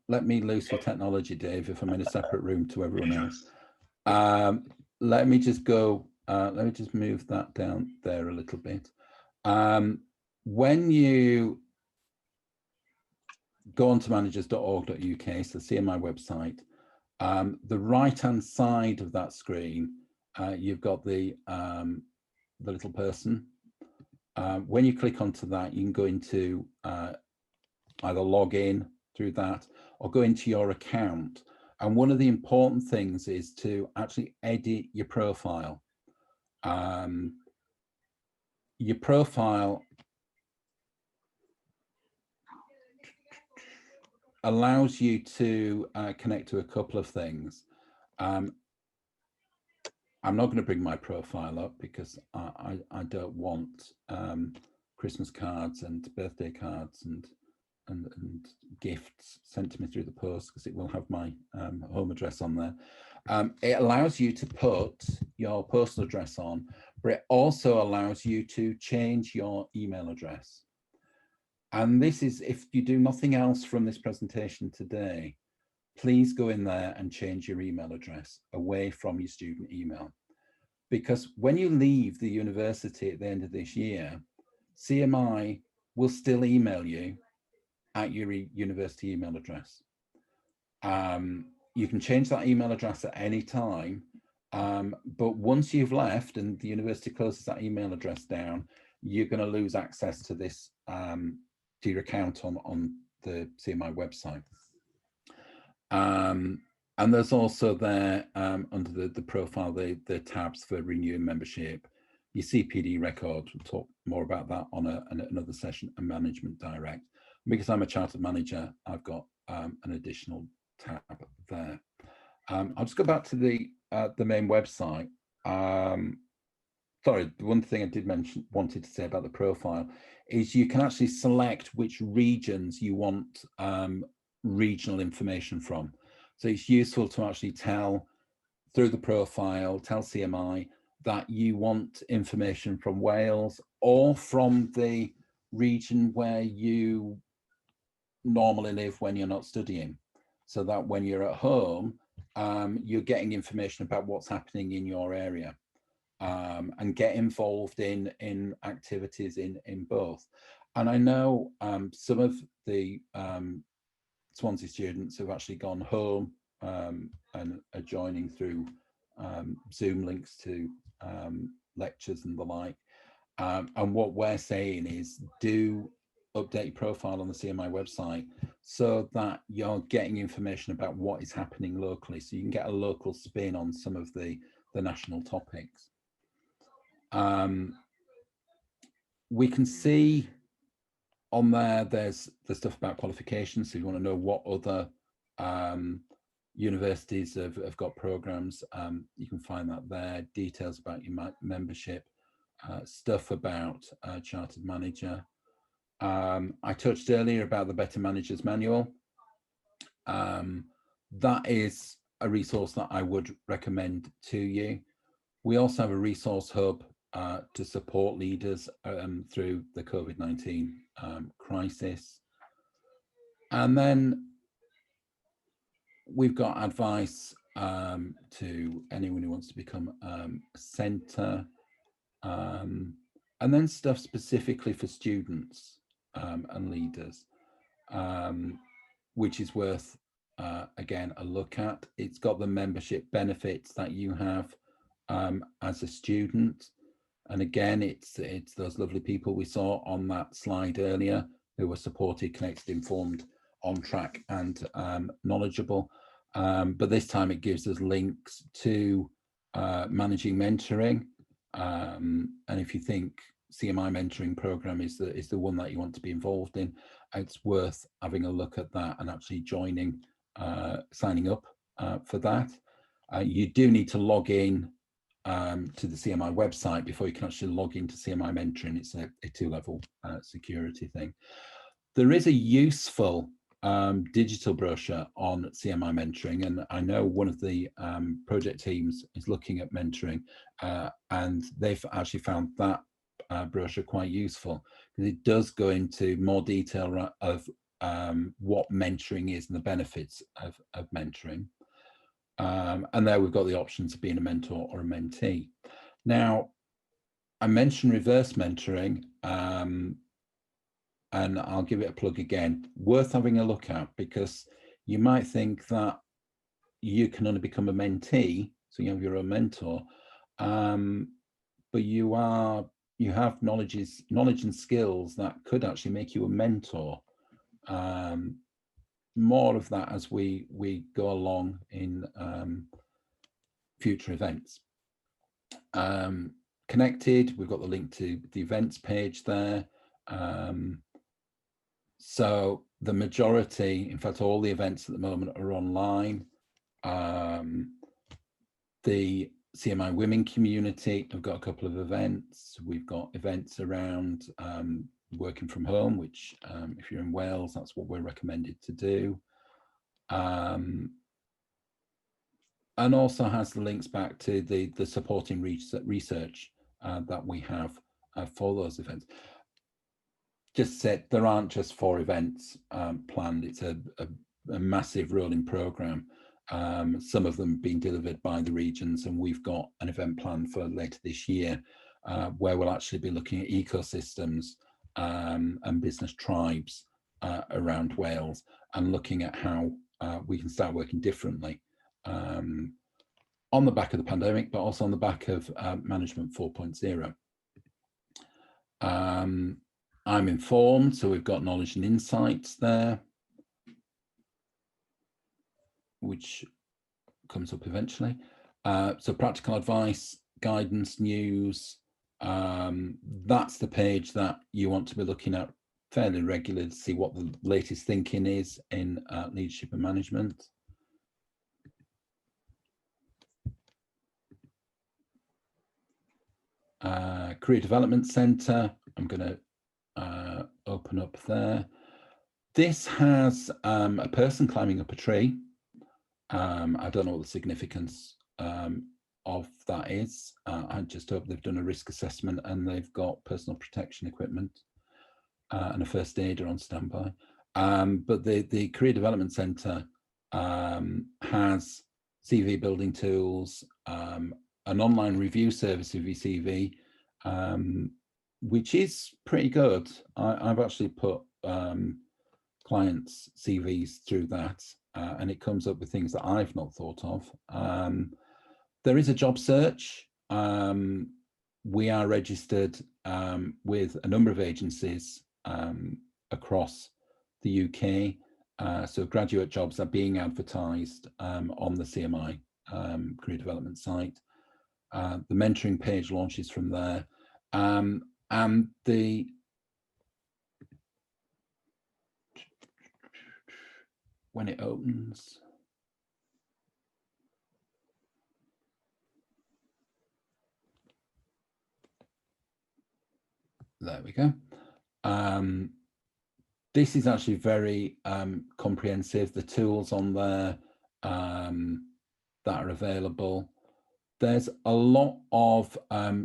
let me loose with technology, Dave, if I'm in a separate room to everyone else. Let me just go, let me just move that down there a little bit. When you go on to managers.org.uk, so CMI website. The right-hand side of that screen, you've got the little person. When you click onto that, you can go into either log in through that or go into your account. And one of the important things is to actually edit your profile. Your profile allows you to connect to a couple of things. I'm not going to bring my profile up because I don't want Christmas cards and birthday cards and gifts sent to me through the post, because it will have my home address on there. It allows you to put your postal address on, but it also allows you to change your email address. And this is, if you do nothing else from this presentation today, please go in there and change your email address away from your student email. Because when you leave the university at the end of this year, CMI will still email you at your university email address. You can change that email address at any time, but once you've left and the university closes that email address down, you're going to lose access to this, to your account on the CMI website. And there's also there, under the profile, the tabs for renewing membership, your CPD record. We'll talk more about that on another session, and management direct. Because I'm a chartered manager, I've got an additional tab there. I'll just go back to the main website. Sorry, one thing I did wanted to say about the profile is you can actually select which regions you want regional information from. So it's useful to actually tell through the profile, tell CMI that you want information from Wales or from the region where you normally live when you're not studying, so that when you're at home, you're getting information about what's happening in your area, and get involved in activities in both. And I know some of the Swansea students have actually gone home and are joining through Zoom links to lectures and the like. And what we're saying is, do update your profile on the CMI website so that you're getting information about what is happening locally, so you can get a local spin on some of the national topics. We can see on there's the stuff about qualifications, so if you want to know what other universities have got programs, you can find that there. Details about your membership, stuff about chartered manager. I touched earlier about the Better Managers Manual. That is a resource that I would recommend to you. We also have a resource hub to support leaders through the COVID-19 crisis. And then we've got advice to anyone who wants to become a centre, and then stuff specifically for students and leaders, which is worth, again, a look at. It's got the membership benefits that you have as a student. And again, it's those lovely people we saw on that slide earlier who were supported, connected, informed, on track and knowledgeable. But this time it gives us links to managing mentoring. And if you think CMI mentoring program is the one that you want to be involved in, it's worth having a look at that and actually joining, signing up for that. You do need to log in to the CMI website before you can actually log into CMI mentoring. It's a two-level security thing. There is a useful digital brochure on CMI mentoring, and I know one of the project teams is looking at mentoring, and they've actually found that brochure quite useful, because it does go into more detail of what mentoring is and the benefits of mentoring. And there we've got the options of being a mentor or a mentee. Now, I mentioned reverse mentoring, and and I'll give it a plug again, worth having a look at, because you might think that you can only become a mentee, so you have your own mentor, but you have knowledge and skills that could actually make you a mentor. More of that as we go along in future events. Connected, we've got the link to the events page there. So the majority, in fact, all the events at the moment are online. The CMI women community have got a couple of events. We've got events around working from home, which if you're in Wales, that's what we're recommended to do. And also has the links back to the supporting research that we have for those events. Just said, there aren't just 4 events planned. It's a massive rolling program. Some of them being delivered by the regions, and we've got an event planned for later this year where we'll actually be looking at ecosystems and business tribes around Wales, and looking at how we can start working differently on the back of the pandemic, but also on the back of Management 4.0. I'm informed, so we've got knowledge and insights there, which comes up eventually. So practical advice, guidance, news, that's the page that you want to be looking at fairly regularly to see what the latest thinking is in leadership and management. Career Development Centre, I'm going to open up there. This has a person climbing up a tree. I don't know what the significance of that is. I just hope they've done a risk assessment and they've got personal protection equipment and a first aider on standby. But the Career Development Centre has CV building tools, an online review service of your CV, which is pretty good. I've actually put clients' CVs through that, and it comes up with things that I've not thought of. There is a job search. We are registered with a number of agencies across the UK. So graduate jobs are being advertised on the CMI career development site. The mentoring page launches from there. And when it opens, there we go. This is actually very comprehensive. The tools on there that are available. There's a lot of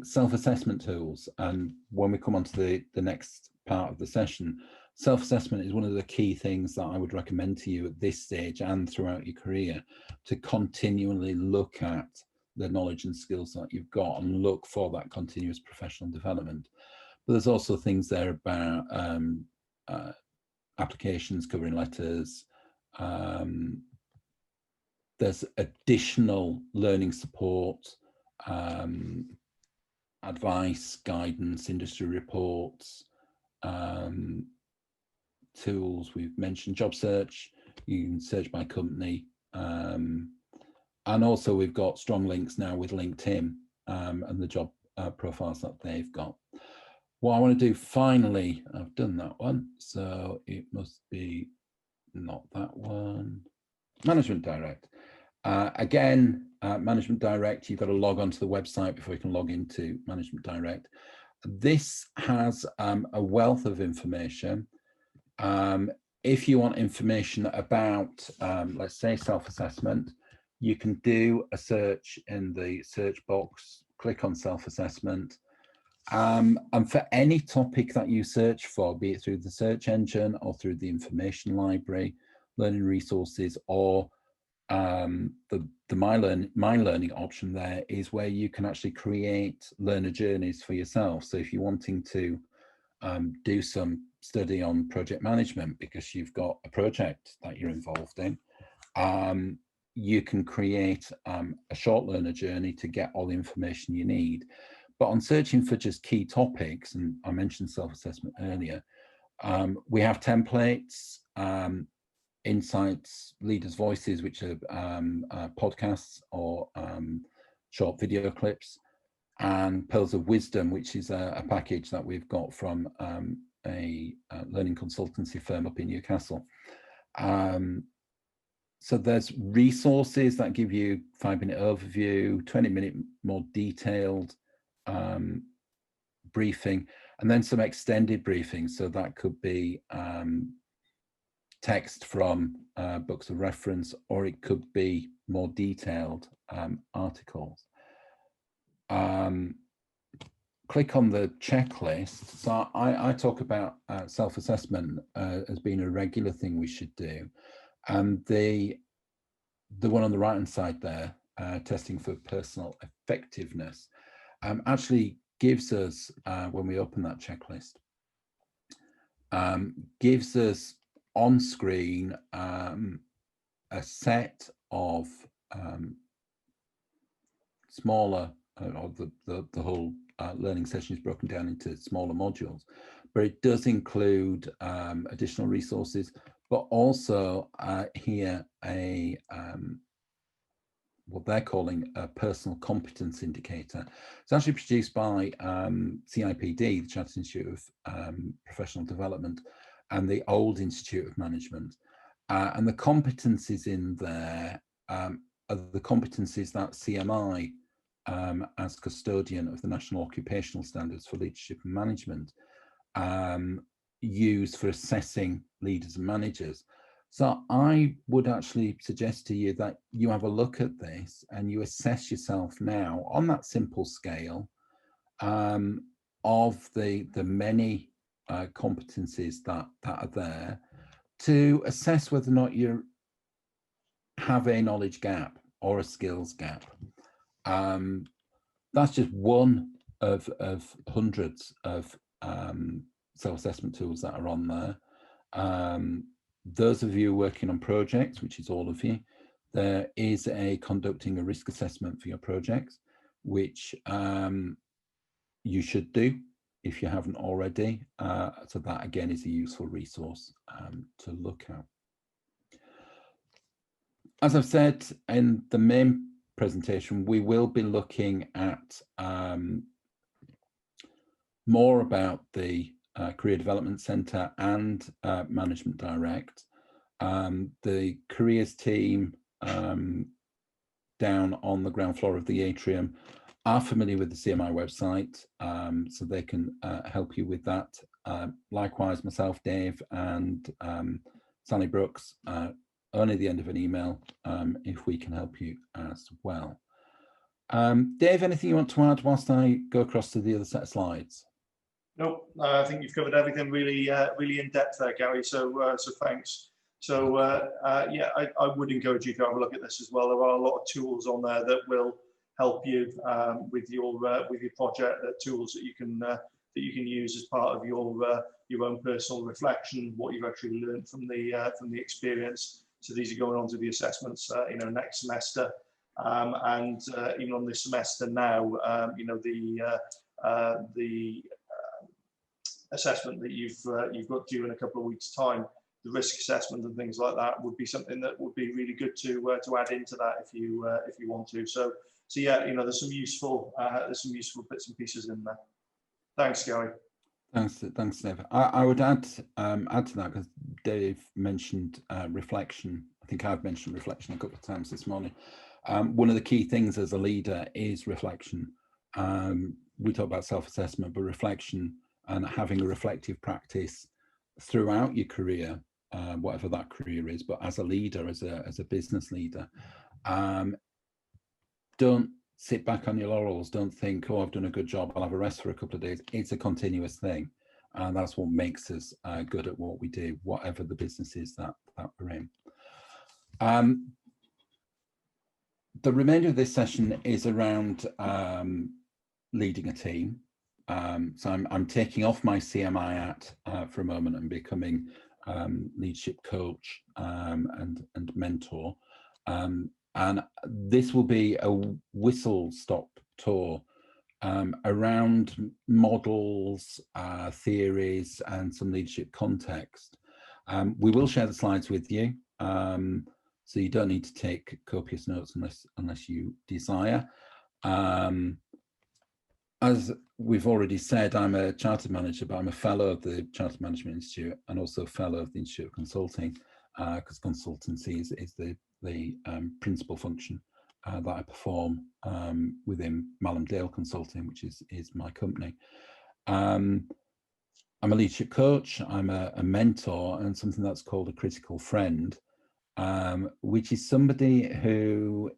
self-assessment tools, and when we come on to the next part of the session, self-assessment is one of the key things that I would recommend to you at this stage and throughout your career, to continually look at the knowledge and skills that you've got and look for that continuous professional development. But there's also things there about applications, covering letters. There's additional learning support, advice, guidance, industry reports, tools. We've mentioned job search. You can search by company. And also we've got strong links now with LinkedIn and the job profiles that they've got. What I want to do finally, I've done that one, so it must be not that one. Management Direct. Again, Management Direct, you've got to log onto the website before you can log into Management Direct. This has a wealth of information. If you want information about, let's say, self-assessment, you can do a search in the search box, click on self-assessment. And for any topic that you search for, be it through the search engine or through the information library, learning resources, or the my learning option there is where you can actually create learner journeys for yourself. So if you're wanting to do some study on project management because you've got a project that you're involved in. You can create a short learner journey to get all the information you need. But on searching for just key topics, and I mentioned self-assessment earlier, we have templates, insights, leaders' voices, which are podcasts or short video clips, and pearls of wisdom, which is a package that we've got from a learning consultancy firm up in Newcastle. So there's resources that give you 5-minute overview, 20-minute more detailed briefing, and then some extended briefings. So that could be text from books of reference, or it could be more detailed articles. Click on the checklist. So I talk about self-assessment as being a regular thing we should do. And the one on the right hand side there, testing for personal effectiveness, actually gives us, when we open that checklist, gives us on screen a set of smaller, or the whole learning session is broken down into smaller modules, but it does include additional resources, but also here a what they're calling a personal competence indicator. It's actually produced by CIPD, the Chartered Institute of Professional Development, and the Old Institute of Management. And the competencies in there are the competencies that CMI, as custodian of the National Occupational Standards for Leadership and Management, use for assessing leaders and managers. So I would actually suggest to you that you have a look at this and you assess yourself now on that simple scale of the many competencies that are there, to assess whether or not you have a knowledge gap or a skills gap. That's just one of hundreds of self-assessment tools that are on there. Those of you working on projects, which is all of you, there is a conducting a risk assessment for your projects, which you should do if you haven't already. So that again is a useful resource to look at. As I've said in the main presentation, we will be looking at more about the Career Development Centre and Management Direct. The careers team down on the ground floor of the atrium are familiar with the CMI website, so they can help you with that. Likewise, myself, Dave, and Sally Brooks, only the end of an email if we can help you as well. Dave, anything you want to add whilst I go across to the other set of slides? Nope, I think you've covered everything really, really in depth there, Gary. So, so thanks. So, yeah, I would encourage you to have a look at this as well. There are a lot of tools on there that will help you with your project. Tools that you can use as part of your own personal reflection, what you've actually learned from the experience. So these are going on to the assessments, you know, next semester, and even on this semester now, you know, the assessment that you've got due in a couple of weeks' time, the risk assessment and things like that would be something that would be really good to add into that if you want to. So yeah, you know, there's some useful bits and pieces in there. Thanks, Gary. Thanks, Dave. I would add to that, because Dave mentioned reflection. I think I've mentioned reflection a couple of times this morning. One of the key things as a leader is reflection. We talk about self-assessment, but reflection and having a reflective practice throughout your career, whatever that career is, but as a leader, as a business leader, don't sit back on your laurels. Don't think, oh, I've done a good job, I'll have a rest for a couple of days. It's a continuous thing, and that's what makes us good at what we do, whatever the business is that we're in. The remainder of this session is around leading a team. So I'm taking off my CMI hat for a moment and becoming leadership coach and mentor. And this will be a whistle-stop tour around models, theories, and some leadership context. We will share the slides with you, so you don't need to take copious notes unless you desire. As we've already said, I'm a chartered manager, but I'm a fellow of the Chartered Management Institute and also a fellow of the Institute of Consulting, because consultancy is the principal function that I perform within Malham Dale Consulting, which is my company. I'm a leadership coach, I'm a mentor, and something that's called a critical friend, which is somebody who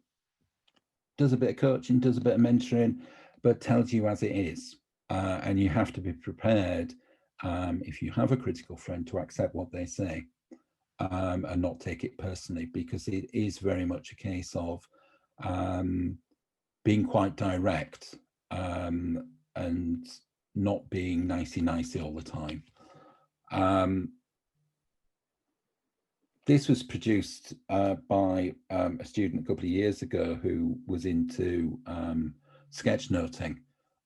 does a bit of coaching, does a bit of mentoring, but tells you as it is. And you have to be prepared, if you have a critical friend, to accept what they say and not take it personally, because it is very much a case of being quite direct and not being nicey all the time. This was produced by a student a couple of years ago who was into sketchnoting,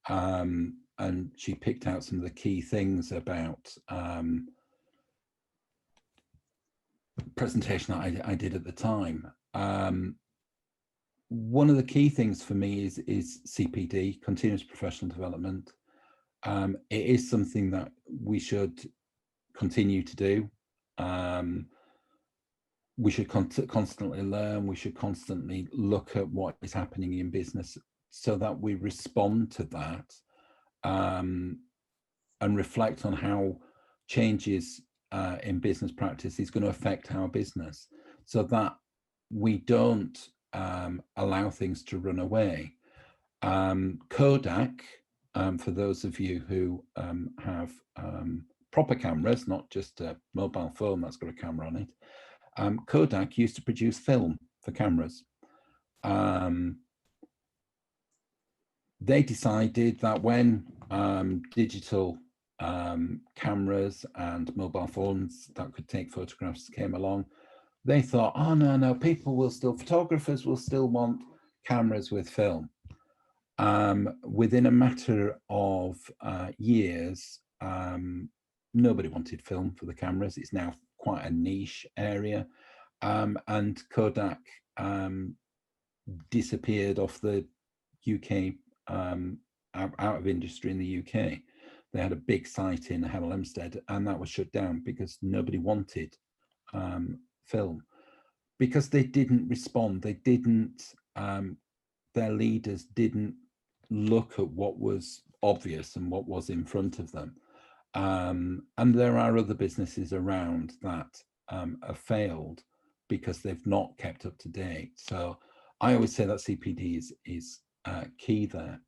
and she picked out some of the key things about presentation that I did at the time. One of the key things for me is CPD, continuous professional development. It is something that we should continue to do. We should constantly learn. We should constantly look at what is happening in business so that we respond to that and reflect on how changes in business practice is going to affect our business, so that we don't allow things to run away. Kodak, for those of you who have proper cameras, not just a mobile phone that's got a camera on it, Kodak used to produce film for cameras. They decided that when digital cameras and mobile phones that could take photographs came along, they thought, oh no, photographers will still want cameras with film. Within a matter of years, nobody wanted film for the cameras. It's now quite a niche area, and Kodak disappeared off the UK, out of industry in the UK. They had a big site in Hemel Hempstead, and that was shut down because nobody wanted film, because they didn't respond. They didn't, their leaders didn't look at what was obvious and what was in front of them. And there are other businesses around that have failed because they've not kept up to date. So I always say that CPD is key there.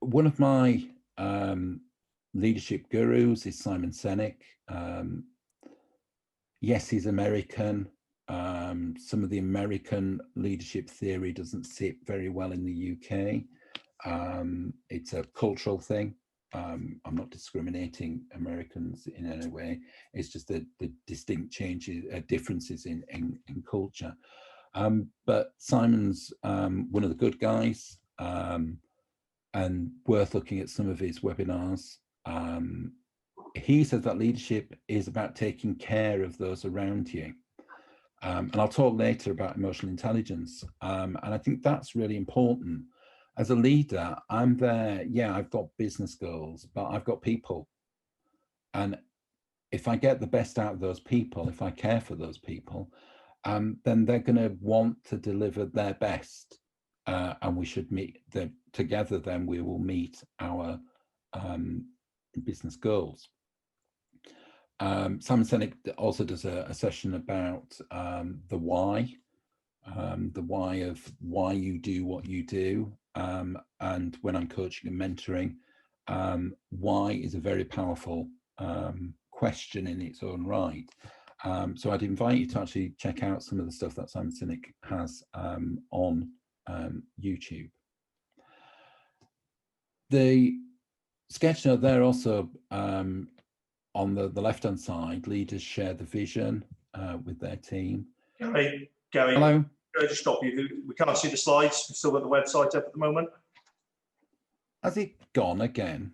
One of my leadership gurus is Simon Sinek. Yes, he's American. Some of the American leadership theory doesn't sit very well in the UK. It's a cultural thing. I'm not discriminating Americans in any way. It's just the distinct changes, differences in culture. But Simon's one of the good guys, and worth looking at some of his webinars. He says that leadership is about taking care of those around you. And I'll talk later about emotional intelligence. And I think that's really important. As a leader, I'm there, yeah, I've got business goals, but I've got people. And if I get the best out of those people, if I care for those people, then they're going to want to deliver their best. And we should meet them together, then we will meet our business goals. Simon Sinek also does a session about the why of why you do what you do. And when I'm coaching and mentoring, why is a very powerful question in its own right. So I'd invite you to actually check out some of the stuff that Simon Sinek has on YouTube. The sketch note there also, on the left-hand side, leaders share the vision with their team. Gary, Hello. can I just stop you? We can't see the slides. We've still got the website up at the moment. Has it gone again?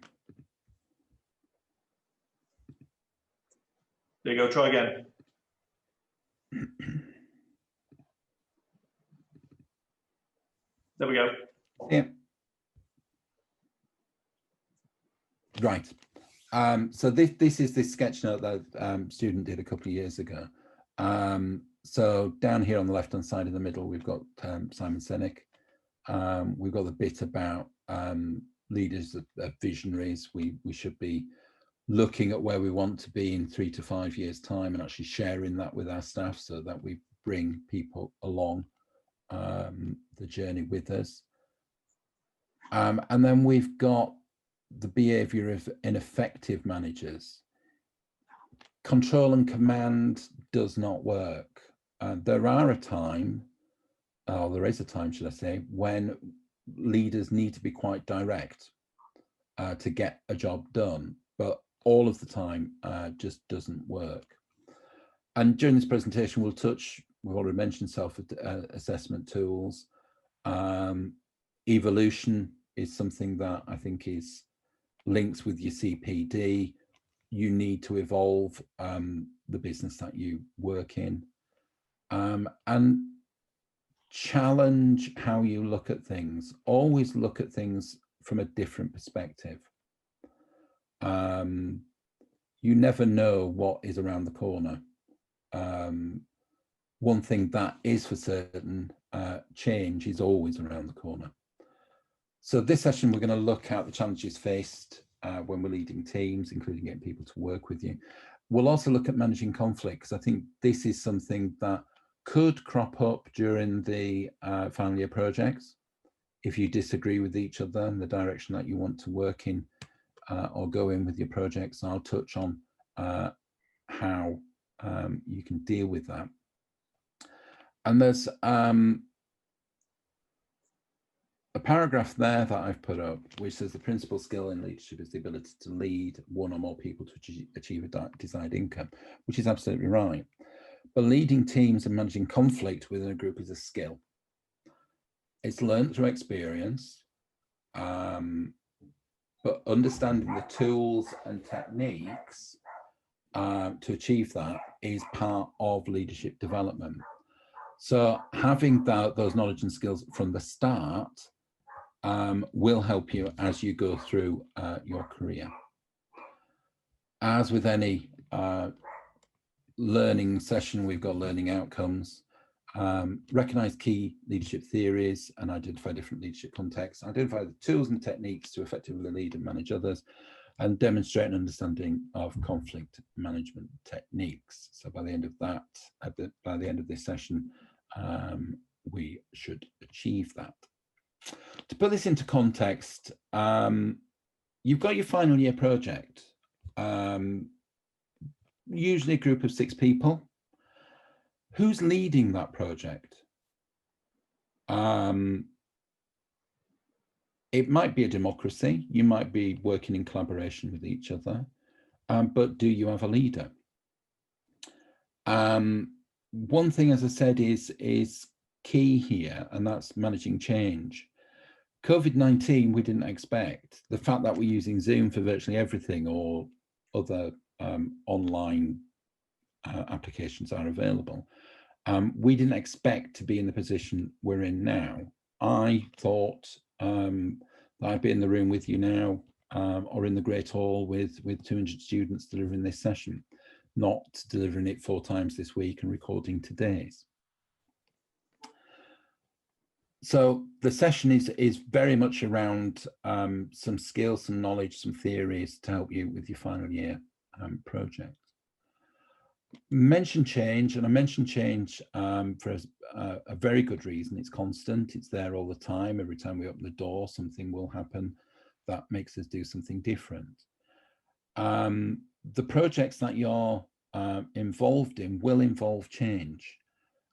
There you go. Try again. There we go. Yeah. Right. So this is this sketch note that student did a couple of years ago. So down here on the left-hand side of the middle, we've got Simon Sinek. We've got the bit about leaders of visionaries. We should be looking at where we want to be in 3 to 5 years' time and actually sharing that with our staff so that we bring people along the journey with us. And then we've got the behavior of ineffective managers. Control and command does not work. There is a time, should I say, when leaders need to be quite direct to get a job done, but all of the time just doesn't work. And during this presentation, we've already mentioned self-assessment tools. Evolution is something that I think is links with your CPD. You need to evolve the business that you work in, and challenge how you look at things. Always look at things from a different perspective. You never know what is around the corner. One thing that is for certain, change is always around the corner. So this session, we're going to look at the challenges faced when we're leading teams, including getting people to work with you. We'll also look at managing conflict, because I think this is something that could crop up during the final year projects. If you disagree with each other and the direction that you want to work in or go in with your projects, I'll touch on how you can deal with that. And there's a paragraph there that I've put up, which says the principal skill in leadership is the ability to lead one or more people to achieve a desired income, which is absolutely right. But leading teams and managing conflict within a group is a skill. It's learned through experience, but understanding the tools and techniques to achieve that is part of leadership development. So having those knowledge and skills from the start will help you as you go through your career. As with any learning session, we've got learning outcomes. Recognize key leadership theories and identify different leadership contexts. Identify the tools and techniques to effectively lead and manage others, and demonstrate an understanding of conflict management techniques. So by the end of that, by the end of this session, we should achieve that. To put this into context, you've got your final year project, usually a group of 6 people. Who's leading that project? It might be a democracy. You might be working in collaboration with each other, but do you have a leader? One thing, as I said, is key here, and that's managing change. COVID-19, we didn't expect. The fact that we're using Zoom for virtually everything, or other online applications are available. We didn't expect to be in the position we're in now. I thought that I'd be in the room with you now, or in the Great Hall with 200 students delivering this session, not delivering it 4 times this week and recording today's. So the session is very much around some skills, some knowledge, some theories to help you with your final year project. Mention change, and I mention change for a very good reason. It's constant, it's there all the time. Every time we open the door, something will happen that makes us do something different. The projects that you're involved in will involve change.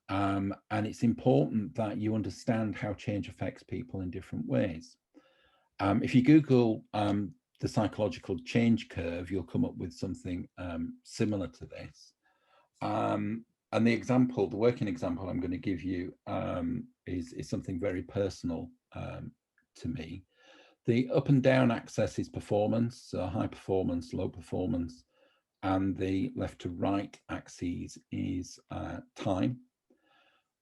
And it's important that you understand how change affects people in different ways. If you Google the psychological change curve, you'll come up with something similar to this. And the example, the working example I'm going to give you is something very personal to me. The up and down axis is performance, so high performance, low performance, and the left to right axis is time.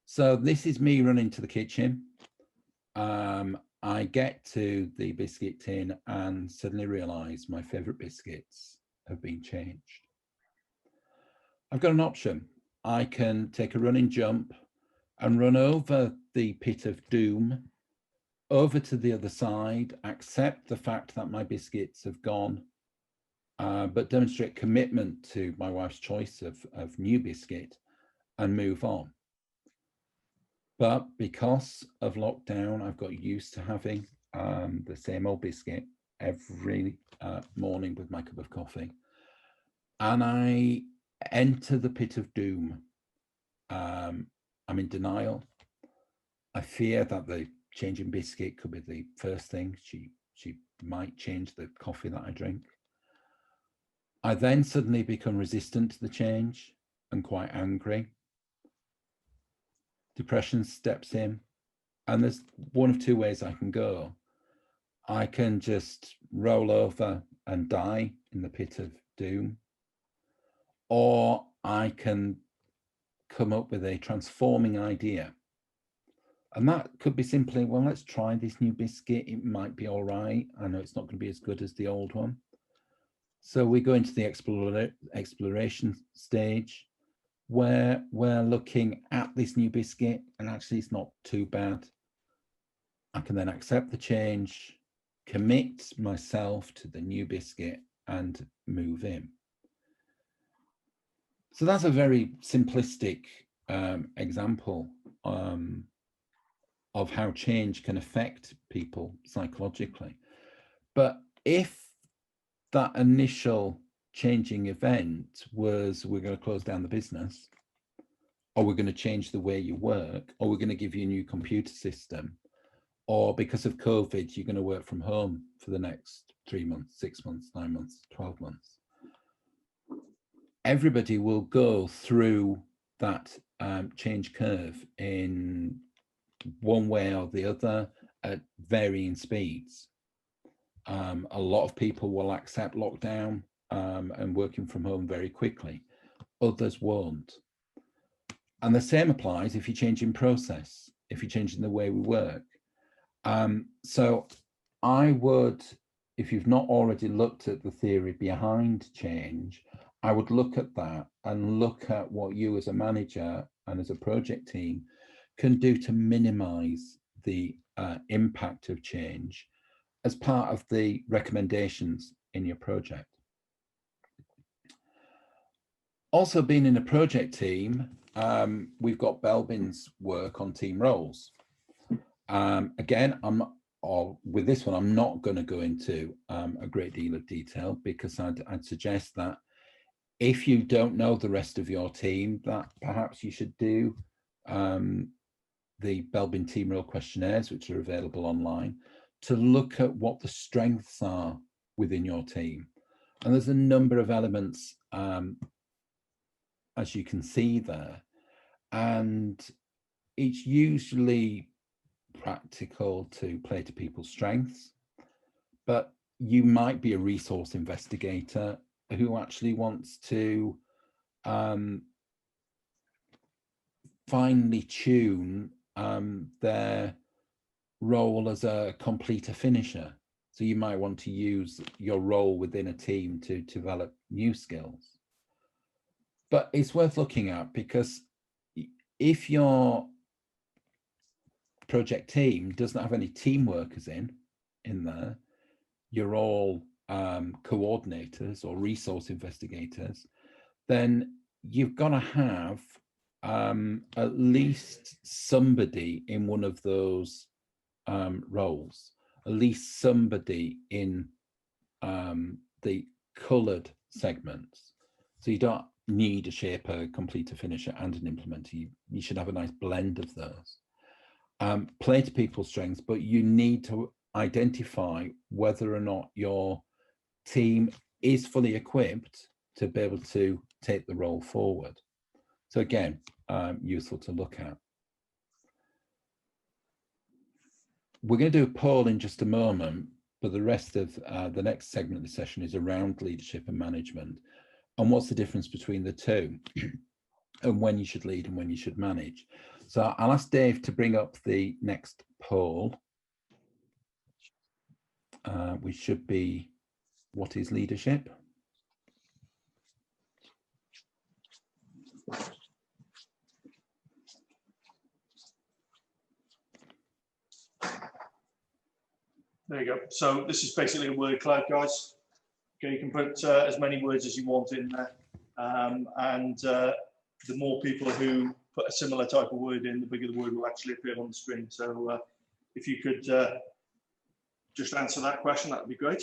So this is me running to the kitchen. I get to the biscuit tin and suddenly realize my favorite biscuits have been changed. I've got an option. I can take a running jump and run over the pit of doom, over to the other side, accept the fact that my biscuits have gone, but demonstrate commitment to my wife's choice of new biscuit and move on. But because of lockdown, I've got used to having the same old biscuit every morning with my cup of coffee. And I enter the pit of doom. I'm in denial. I fear that the changing biscuit could be the first thing. She might change the coffee that I drink. I then suddenly become resistant to the change and quite angry. Depression steps in, and there's one of two ways I can go. I can just roll over and die in the pit of doom, or I can come up with a transforming idea. And that could be simply, well, let's try this new biscuit. It might be all right. I know it's not going to be as good as the old one. So we go into the exploration stage where we're looking at this new biscuit and actually it's not too bad. I can then accept the change, commit myself to the new biscuit and move in. So that's a very simplistic example of how change can affect people psychologically. But if that initial changing event was, we're going to close down the business, or we're going to change the way you work, or we're going to give you a new computer system, or because of COVID, you're going to work from home for the next 3 months, 6 months, 9 months, 12 months. Everybody will go through that change curve in one way or the other at varying speeds. A lot of people will accept lockdown and working from home very quickly. Others won't. And the same applies if you're changing process, if you're changing the way we work. So I would, if you've not already looked at the theory behind change, I would look at that and look at what you as a manager and as a project team can do to minimize the impact of change as part of the recommendations in your project. Also, being in a project team, we've got Belbin's work on team roles. Again, with this one, I'm not going to go into a great deal of detail because I'd suggest that if you don't know the rest of your team, that perhaps you should do the Belbin team role questionnaires, which are available online, to look at what the strengths are within your team. And there's a number of elements, as you can see there, and it's usually practical to play to people's strengths, but you might be a resource investigator who actually wants to finely tune their role as a completer finisher. So you might want to use your role within a team to develop new skills. But it's worth looking at, because if your project team doesn't have any team workers in there, you're all coordinators or resource investigators, then you've got to have at least somebody in one of those roles, at least somebody in the coloured segments. So you don't need a shaper, completer, finisher, and an implementer. You should have a nice blend of those. Play to people's strengths, but you need to identify whether or not your team is fully equipped to be able to take the role forward. So again, useful to look at. We're going to do a poll in just a moment, but the rest of the next segment of the session is around leadership and management, and what's the difference between the two, and when you should lead and when you should manage. So I'll ask Dave to bring up the next poll. We should be, what is leadership? There you go. So this is basically a word cloud, guys. Okay, you can put as many words as you want in there. The more people who put a similar type of word in, the bigger the word will actually appear on the screen. So if you could just answer that question, that would be great.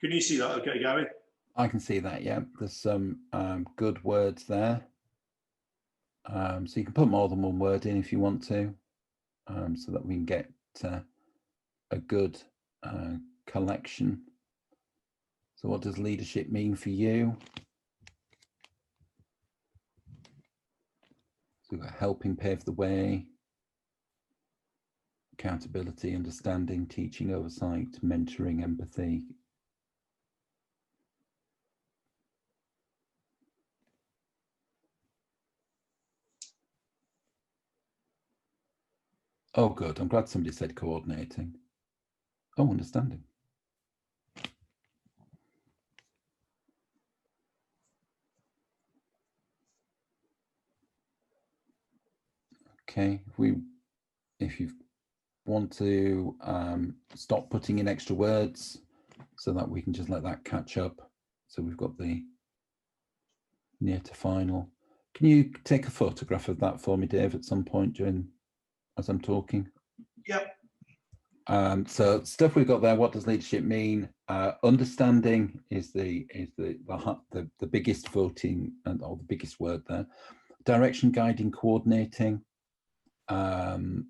Can you see that okay, Gary? I can see that, yeah. There's some good words there. So you can put more than one word in if you want to, so that we can get a good collection. So what does leadership mean for you? So we've got helping pave the way, accountability, understanding, teaching, oversight, mentoring, empathy. Oh, good. I'm glad somebody said coordinating. Oh, understanding. Okay, if you want to stop putting in extra words so that we can just let that catch up. So we've got the near to final. Can you take a photograph of that for me, Dave, at some point during, as I'm talking? Yep. So stuff we've got there. What does leadership mean? Understanding is the biggest voting or the biggest word there. Direction, guiding, coordinating, helping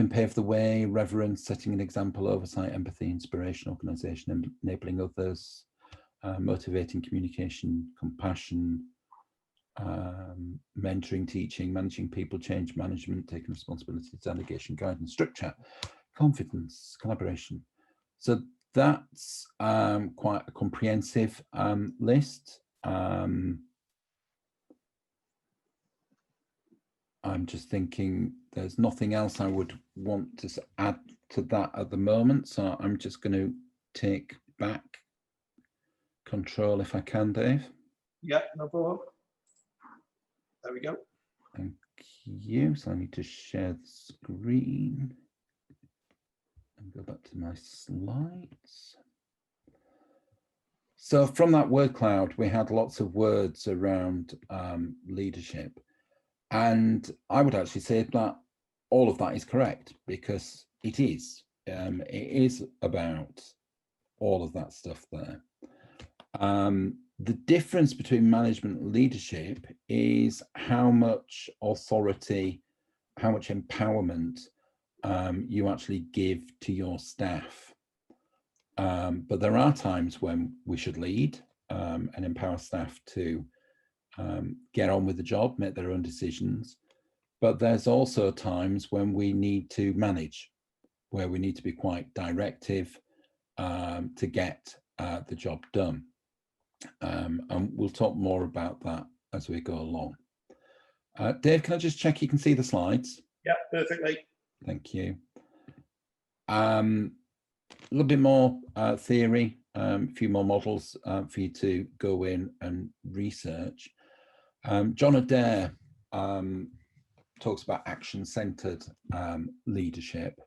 pave the way, reverence, setting an example, oversight, empathy, inspiration, organisation, enabling others, motivating, communication, compassion, mentoring, teaching, managing people, change management, taking responsibility, delegation, guidance, structure, confidence, collaboration. So that's quite a comprehensive list. I'm just thinking there's nothing else I would want to add to that at the moment. So I'm just going to take back control if I can, Dave. Yeah, no problem. There we go. Thank you. So I need to share the screen and go back to my slides. So from that word cloud, we had lots of words around leadership. And I would actually say that all of that is correct, because it is. It is about all of that stuff there. The difference between management and leadership is how much authority, how much empowerment you actually give to your staff. But there are times when we should lead and empower staff to get on with the job, make their own decisions. But there's also times when we need to manage, where we need to be quite directive to get the job done. And we'll talk more about that as we go along. Dave, can I just check you can see the slides? Yeah, perfectly. Thank you. A little bit more theory, a few more models for you to go in and research. John Adair talks about action-centered leadership.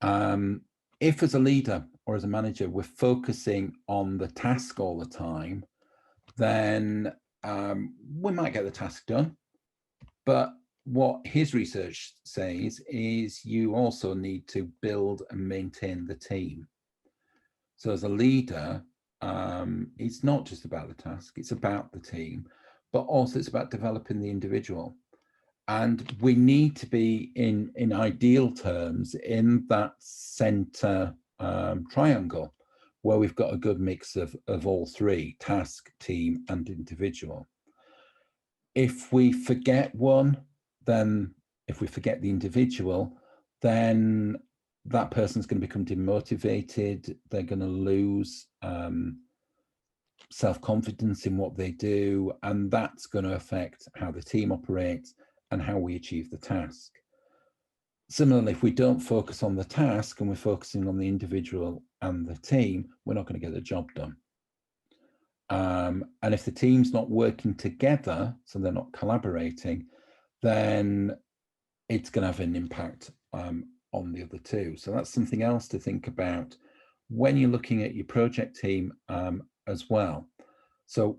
If as a leader or as a manager, we're focusing on the task all the time, then we might get the task done, but what his research says is you also need to build and maintain the team. So as a leader, it's not just about the task, it's about the team, but also it's about developing the individual. And we need to be in ideal terms in that center triangle where we've got a good mix of all three: task, team, and individual. If we forget one, then if we forget the individual, then that person's going to become demotivated. They're going to lose self-confidence in what they do, and that's going to affect how the team operates and how we achieve the task. Similarly, if we don't focus on the task and we're focusing on the individual and the team, we're not going to get the job done. And if the team's not working together, so they're not collaborating, then it's going to have an impact on the other two. So that's something else to think about when you're looking at your project team as well. So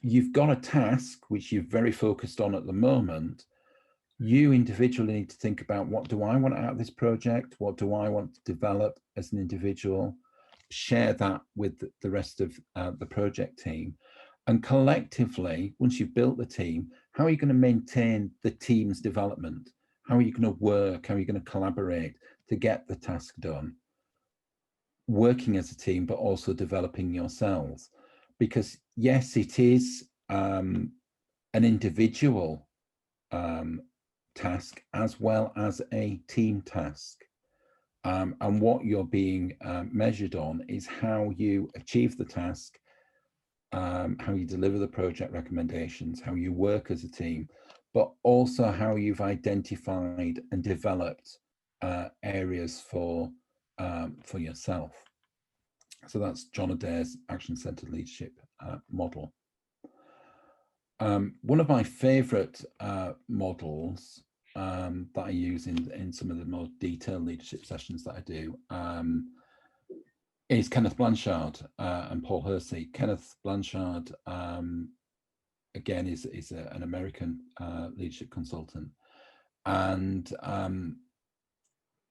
you've got a task which you're very focused on at the moment. You individually need to think about, what do I want out of this project? What do I want to develop as an individual? Share that with the rest of the project team. And collectively, once you've built the team, how are you going to maintain the team's development? How are you going to work? How are you going to collaborate to get the task done? Working as a team, but also developing yourselves. Because yes, it is an individual task as well as a team task. And what you're being measured on is how you achieve the task, how you deliver the project recommendations, how you work as a team, but also how you've identified and developed areas for yourself. So that's John Adair's action-centered leadership model. One of my favorite models that I use in some of the more detailed leadership sessions that I do is Kenneth Blanchard and Paul Hersey. Kenneth Blanchard, again, is an American leadership consultant, and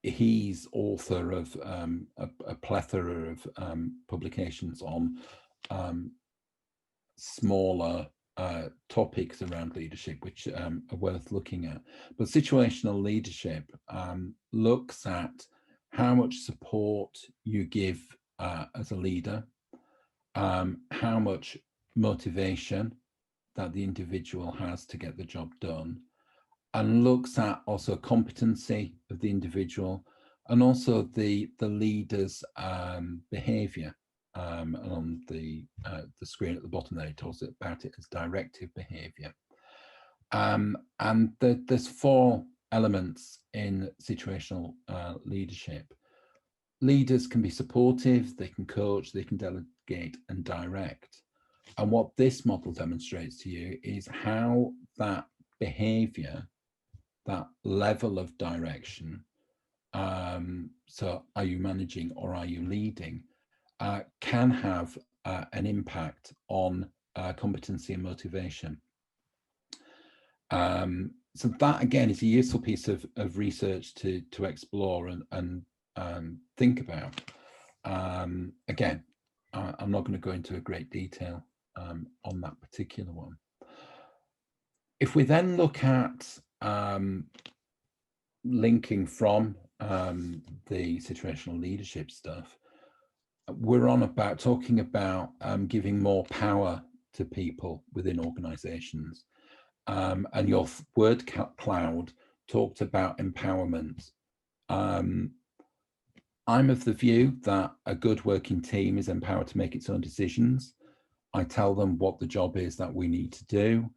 he's author of a plethora of publications on smaller topics around leadership, which are worth looking at. But situational leadership looks at how much support you give as a leader, how much motivation that the individual has to get the job done, and looks at also competency of the individual and also the leader's behavior. And on the screen at the bottom there, it talks about it as directive behavior. And there's four elements in situational leadership. Leaders can be supportive, they can coach, they can delegate and direct. And what this model demonstrates to you is how that behavior, that level of direction, so are you managing or are you leading, can have an impact on competency and motivation. So that again is a useful piece of research to explore and think about. Again, I'm not going to go into a great detail on that particular one. If we then look at linking from the situational leadership stuff, we're on about talking about giving more power to people within organizations. And your word cloud talked about empowerment. I'm of the view that a good working team is empowered to make its own decisions. I tell them what the job is that we need to do.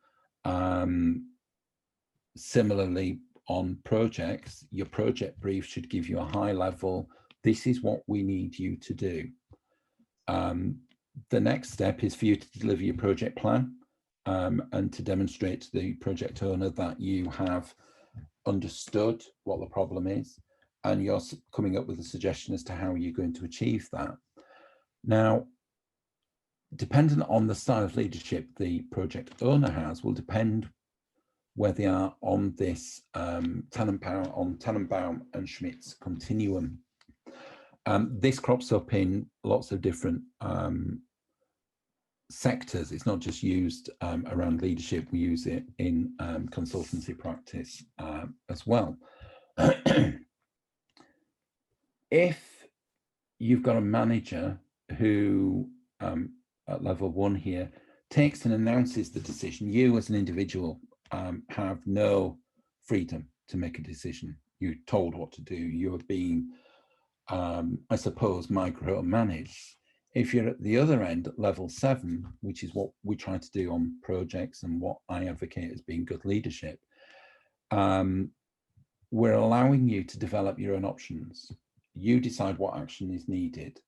Similarly, on projects, your project brief should give you a high level, this is what we need you to do. The next step is for you to deliver your project plan and to demonstrate to the project owner that you have understood what the problem is and you're coming up with a suggestion as to how you're going to achieve that. Now, dependent on the style of leadership the project owner has will depend where they are on this Tannenbaum and Schmidt's continuum. This crops up in lots of different sectors. It's not just used around leadership, we use it in consultancy practice as well. If you've got a manager who, at level 1 here, takes and announces the decision, you as an individual have no freedom to make a decision. You're told what to do. You're being, I suppose, micromanaged. If you're at the other end, at level 7, which is what we try to do on projects and what I advocate as being good leadership, we're allowing you to develop your own options. You decide what action is needed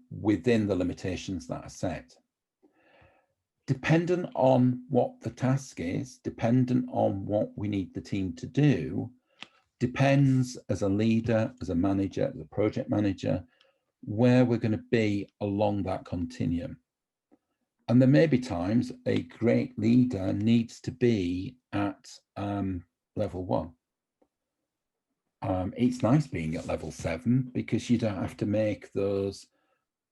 within the limitations that are set. Dependent on what the task is, dependent on what we need the team to do, depends as a leader, as a manager, as a project manager, where we're going to be along that continuum. And there may be times a great leader needs to be at level 1. It's nice being at level 7 because you don't have to make those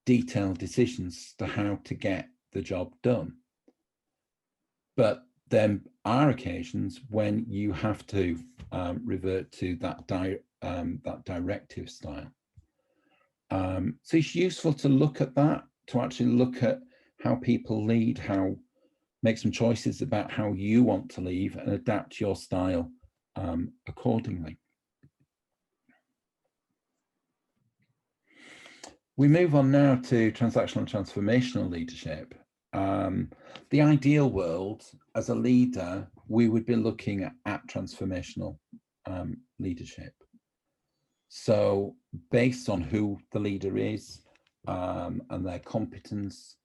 detailed decisions to how to get the job done. But there are occasions when you have to revert to that directive style. So it's useful to look at that, to actually look at how people lead, make some choices about how you want to lead and adapt your style accordingly. We move on now to transactional and transformational leadership. The ideal world, as a leader, we would be looking at transformational leadership. So based on who the leader is and their competence,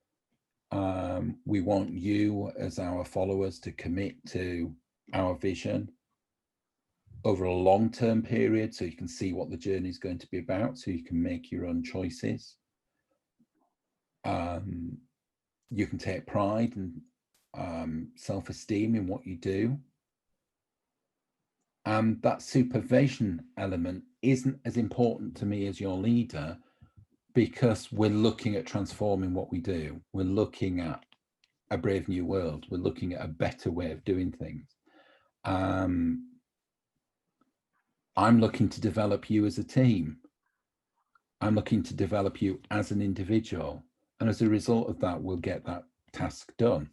we want you as our followers to commit to our vision over a long-term period, so you can see what the journey is going to be about, so you can make your own choices. You can take pride and self-esteem in what you do. And that supervision element isn't as important to me as your leader, because we're looking at transforming what we do. We're looking at a brave new world. We're looking at a better way of doing things. I'm looking to develop you as a team. I'm looking to develop you as an individual. And as a result of that, we'll get that task done,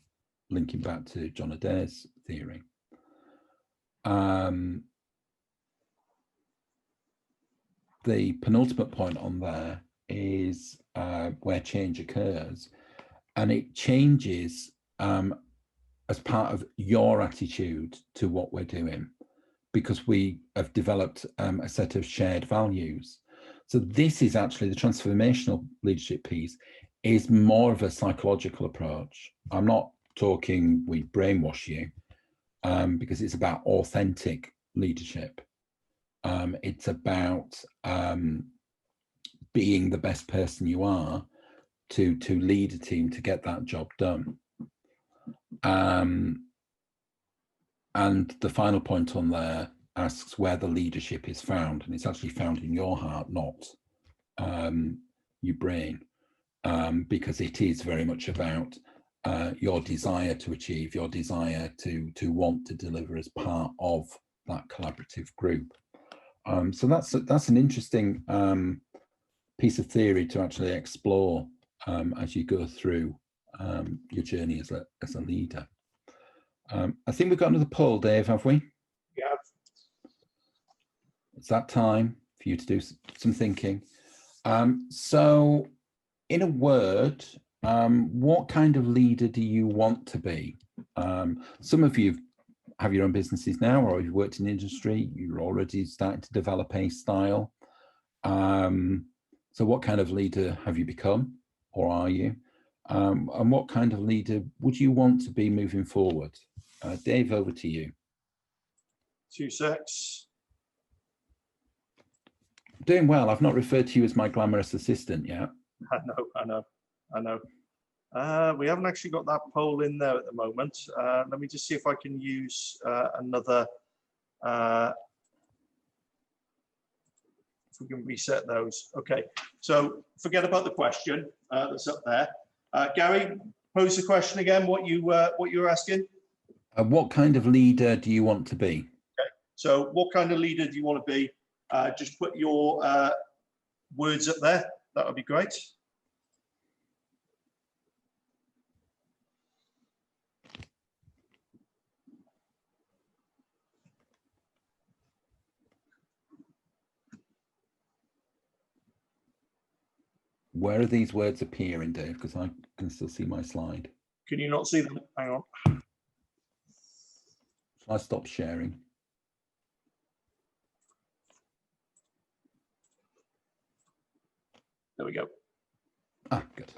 linking back to John Adair's theory. The penultimate point on there is where change occurs, and it changes as part of your attitude to what we're doing, because we have developed a set of shared values. So this is actually the transformational leadership piece, is more of a psychological approach. I'm not talking we brainwash you, because it's about authentic leadership. It's about being the best person you are to lead a team to get that job done. And the final point on there asks where the leadership is found, and it's actually found in your heart, not your brain, because it is very much about your desire to achieve, your desire to want to deliver as part of that collaborative group. So that's an interesting piece of theory to actually explore as you go through your journey as a leader. I think we've got another poll, Dave, have we? Yeah. It's that time for you to do some thinking. So in a word, what kind of leader do you want to be? Some of you have your own businesses now, or you've worked in industry, you're already starting to develop a style. So what kind of leader have you become, or are you? And what kind of leader would you want to be moving forward? Dave, over to you. 2 secs. Doing well. I've not referred to you as my glamorous assistant yet. I know. We haven't actually got that poll in there at the moment. Let me just see if I can use another, if we can reset those. Okay, so forget about the question that's up there. Gary, pose the question again, what you were asking. What kind of leader do you want to be? Okay, so what kind of leader do you want to be? Just put your words up there. That would be great. Where are these words appearing, Dave? Because I can still see my slide. Can you not see them? Hang on. Shall I stop sharing? There we go. Ah, good.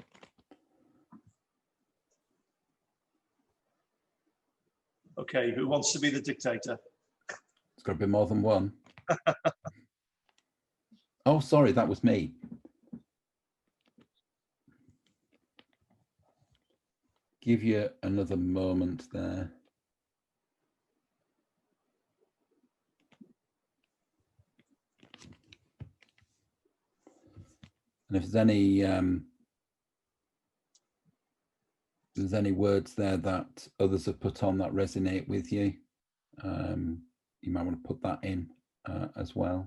Okay, who wants to be the dictator? It's got to be more than one. Oh, sorry, that was me. Give you another moment there. And if there's any words there that others have put on that resonate with you, you might want to put that in as well.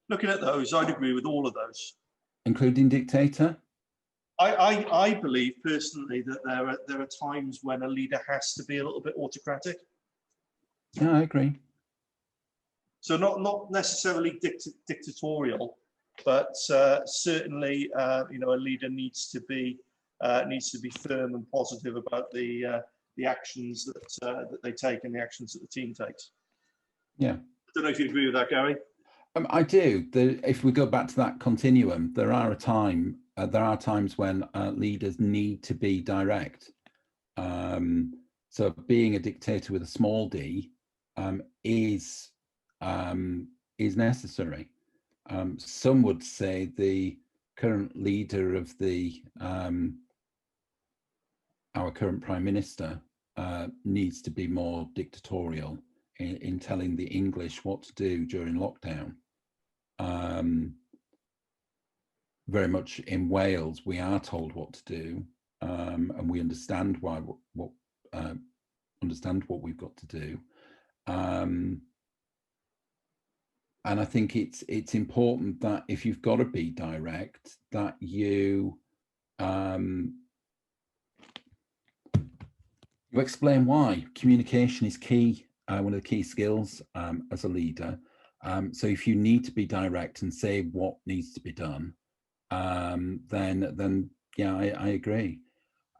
Looking at those, I'd agree with all of those. Including dictator? I believe personally that there are times when a leader has to be a little bit autocratic. Yeah, I agree. So not necessarily dictatorial, but certainly you know, a leader needs to be firm and positive about the actions that they take and the actions that the team takes. Yeah. I don't know if you agree with that, Gary. I do. If we go back to that continuum, there are times when leaders need to be direct. So being a dictator with a small d is necessary. Some would say the current leader of our current Prime Minister needs to be more dictatorial in telling the English what to do during lockdown. Very much in Wales, we are told what to do, and we understand what we've got to do. And I think it's important that if you've got to be direct, that you explain why. Communication is key, one of the key skills as a leader. So if you need to be direct and say what needs to be done, then yeah, I agree.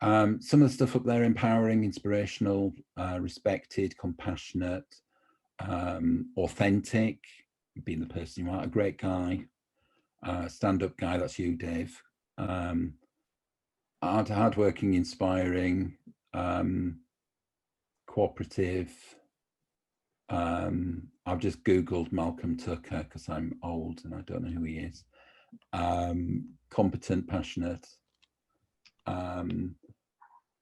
Some of the stuff up there: empowering, inspirational, respected, compassionate, authentic, being the person you are, a great guy, stand-up guy, that's you, Dave. Hardworking, inspiring, cooperative. I've just Googled Malcolm Tucker because I'm old and I don't know who he is. Competent, passionate.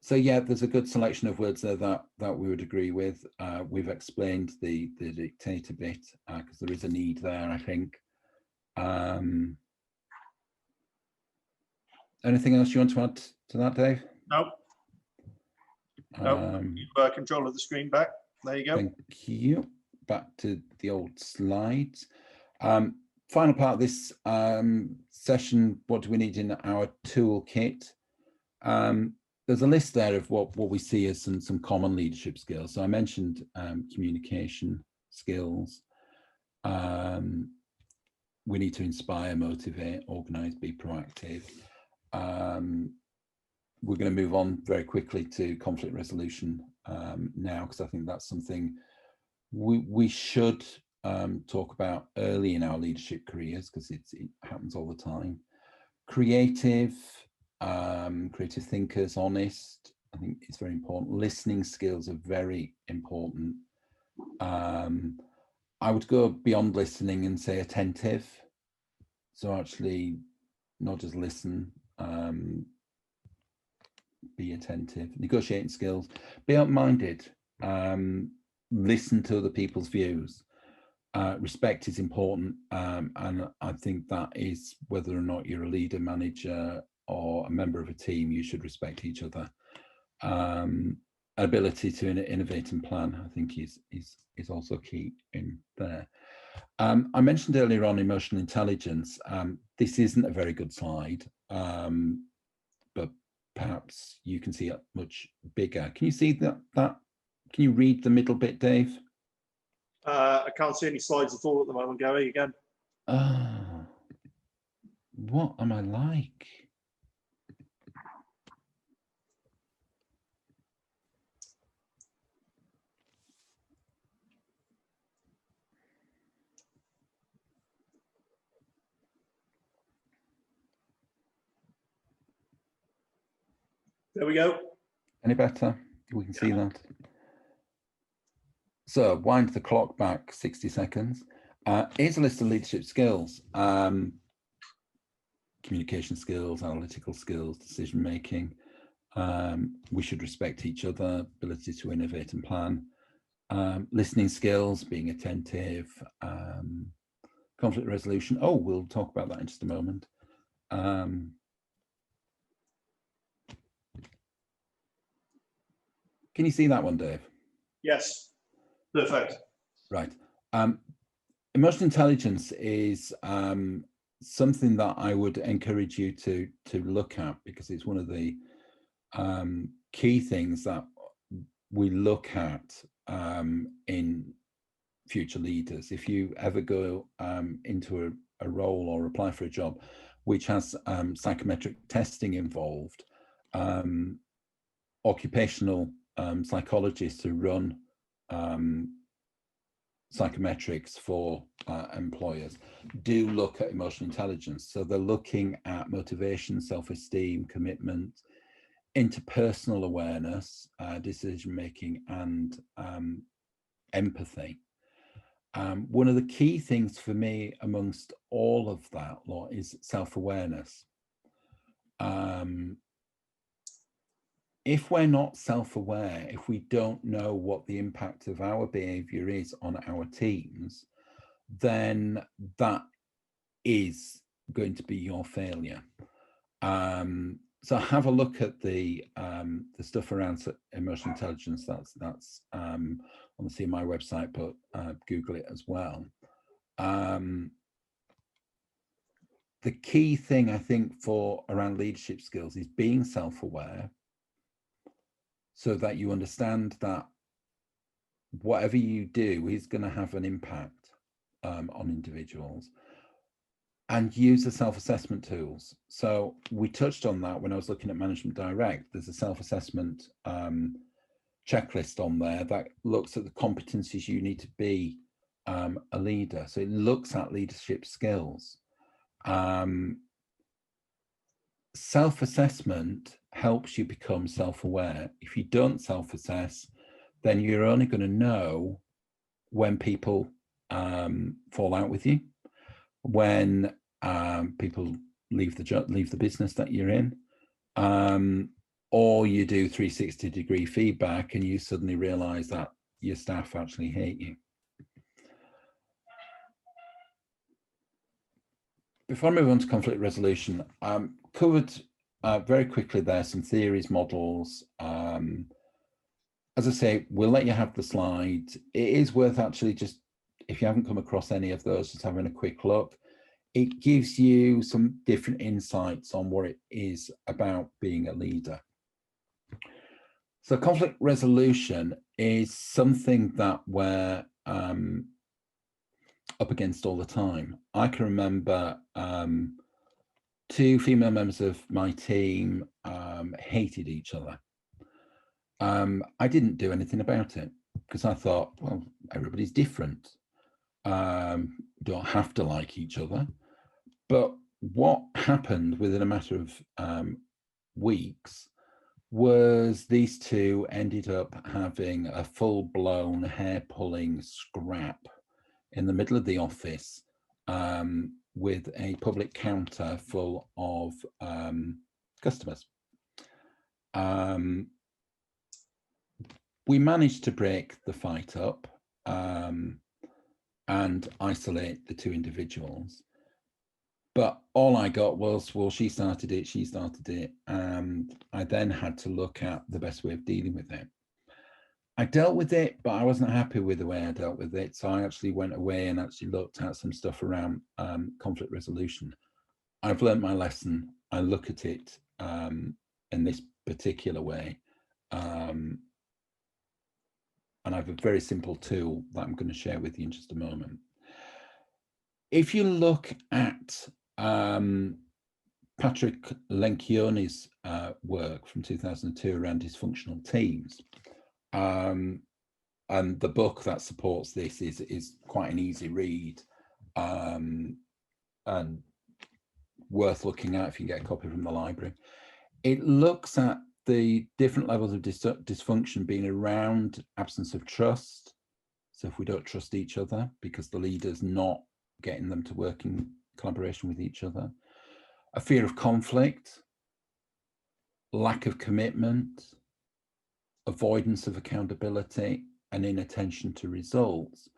So yeah, there's a good selection of words there that we would agree with. We've explained the dictator bit because there is a need there, I think. Anything else you want to add to that, Dave? No. No. Control of the screen back. There you go. Thank you. Back to the old slides. Final part of this session, what do we need in our toolkit? There's a list there of what we see as some common leadership skills. So I mentioned communication skills. We need to inspire, motivate, organize, be proactive. We're going to move on very quickly to conflict resolution now, because I think that's something we should talk about early in our leadership careers, because it happens all the time. Creative thinkers, honest, I think it's very important. Listening skills are very important. I would go beyond listening and say attentive. So actually not just listen, be attentive. Negotiating skills, be open-minded, listen to other people's views. Respect is important, and I think that is whether or not you're a leader, manager, or a member of a team, you should respect each other. Ability to innovate and plan, I think, is also key in there. I mentioned earlier on emotional intelligence. This isn't a very good slide, but perhaps you can see it much bigger. Can you see that? Can you read the middle bit, Dave? I can't see any slides at all at the moment, Gary, again. What am I like? There we go. Any better? We can see that. So wind the clock back 60 seconds. Here's a list of leadership skills. Communication skills, analytical skills, decision making. We should respect each other, ability to innovate and plan. Listening skills, being attentive, conflict resolution. Oh, we'll talk about that in just a moment. Can you see that one, Dave? Yes, perfect. Right. Emotional intelligence is something that I would encourage you to look at, because it's one of the key things that we look at in future leaders. If you ever go into a role or apply for a job which has psychometric testing involved, occupational psychologists who run psychometrics for employers do look at emotional intelligence. So they're looking at motivation, self-esteem, commitment, interpersonal awareness, decision-making, and empathy. One of the key things for me amongst all of that lot is self-awareness. If we're not self-aware, if we don't know what the impact of our behavior is on our teams, then that is going to be your failure. So have a look at the stuff around emotional intelligence. That's on the CMI website, but Google it as well. The key thing, I think, for around leadership skills is being self-aware, so that you understand that whatever you do is going to have an impact on individuals, and use the self-assessment tools. So we touched on that when I was looking at Management Direct. There's a self-assessment checklist on there that looks at the competencies you need to be a leader. So it looks at leadership skills. Self-assessment helps you become self-aware. If you don't self-assess, then you're only going to know when people fall out with you, when people leave the business that you're in, or you do 360-degree feedback and you suddenly realize that your staff actually hate you. Before I move on to conflict resolution, covered very quickly there some theories, models. As I say, we'll let you have the slide. It is worth actually, just if you haven't come across any of those, just having a quick look. It gives you some different insights on what it is about being a leader. So conflict resolution is something that we're up against all the time. I can remember two female members of my team hated each other. I didn't do anything about it because I thought, well, everybody's different. Don't have to like each other. But what happened within a matter of weeks was these two ended up having a full-blown hair-pulling scrap in the middle of the office with a public counter full of customers. We managed to break the fight up and isolate the two individuals. But all I got was, well, she started it, and I then had to look at the best way of dealing with it. I dealt with it, but I wasn't happy with the way I dealt with it. So I actually went away and actually looked at some stuff around conflict resolution. I've learned my lesson. I look at it in this particular way. And I have a very simple tool that I'm going to share with you in just a moment. If you look at Patrick Lencioni's work from 2002 around dysfunctional teams, and the book that supports this is quite an easy read and worth looking at if you can get a copy from the library. It looks at the different levels of dysfunction being around absence of trust. So if we don't trust each other because the leader's not getting them to work in collaboration with each other, a fear of conflict, lack of commitment, avoidance of accountability, and inattention to results.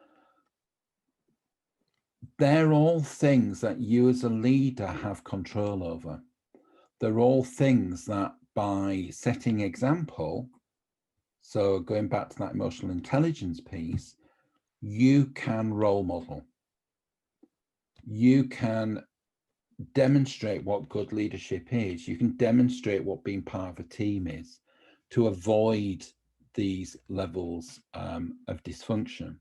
They're all things that you as a leader have control over. They're all things that by setting example, so going back to that emotional intelligence piece, you can role model. You can demonstrate what good leadership is. You can demonstrate what being part of a team is to avoid these levels of dysfunction.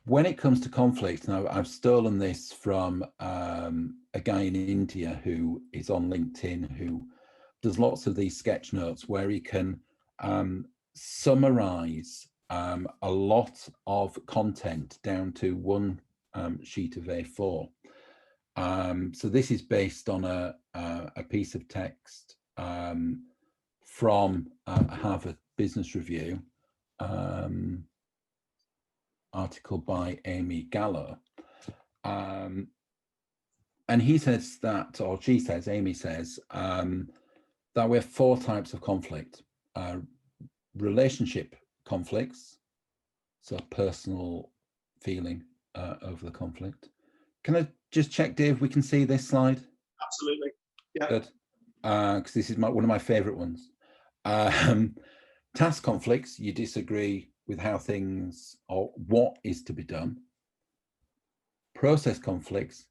When it comes to conflict, now I've stolen this from a guy in India who is on LinkedIn, who does lots of these sketch notes where he can summarize a lot of content down to one sheet of A4. So this is based on a piece of text from a Harvard Business Review article by Amy Gallo. And he says that, or she says, Amy says, that we have 4 types of conflict. Relationship conflicts, so personal feeling over the conflict. Can I just check, Dave, we can see this slide? Absolutely, yeah. Good, because this is one of my favorite ones. Task conflicts, you disagree with how things or what is to be done. Process conflicts,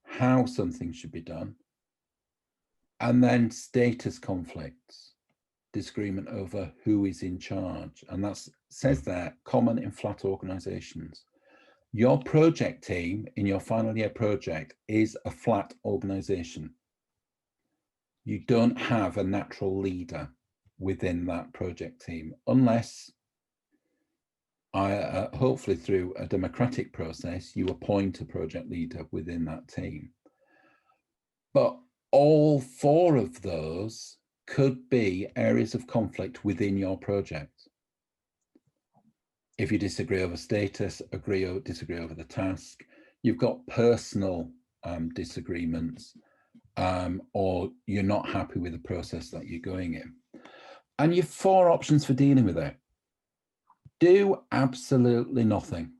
how something should be done. And then status conflicts, disagreement over who is in charge. And that says there, common in flat organizations. Your project team in your final year project is a flat organization. You don't have a natural leader within that project team, unless hopefully through a democratic process, you appoint a project leader within that team. But all 4 of those could be areas of conflict within your project. If you disagree over status, disagree over the task, you've got personal disagreements, or you're not happy with the process that you're going in. And you've 4 options for dealing with it. Do absolutely nothing.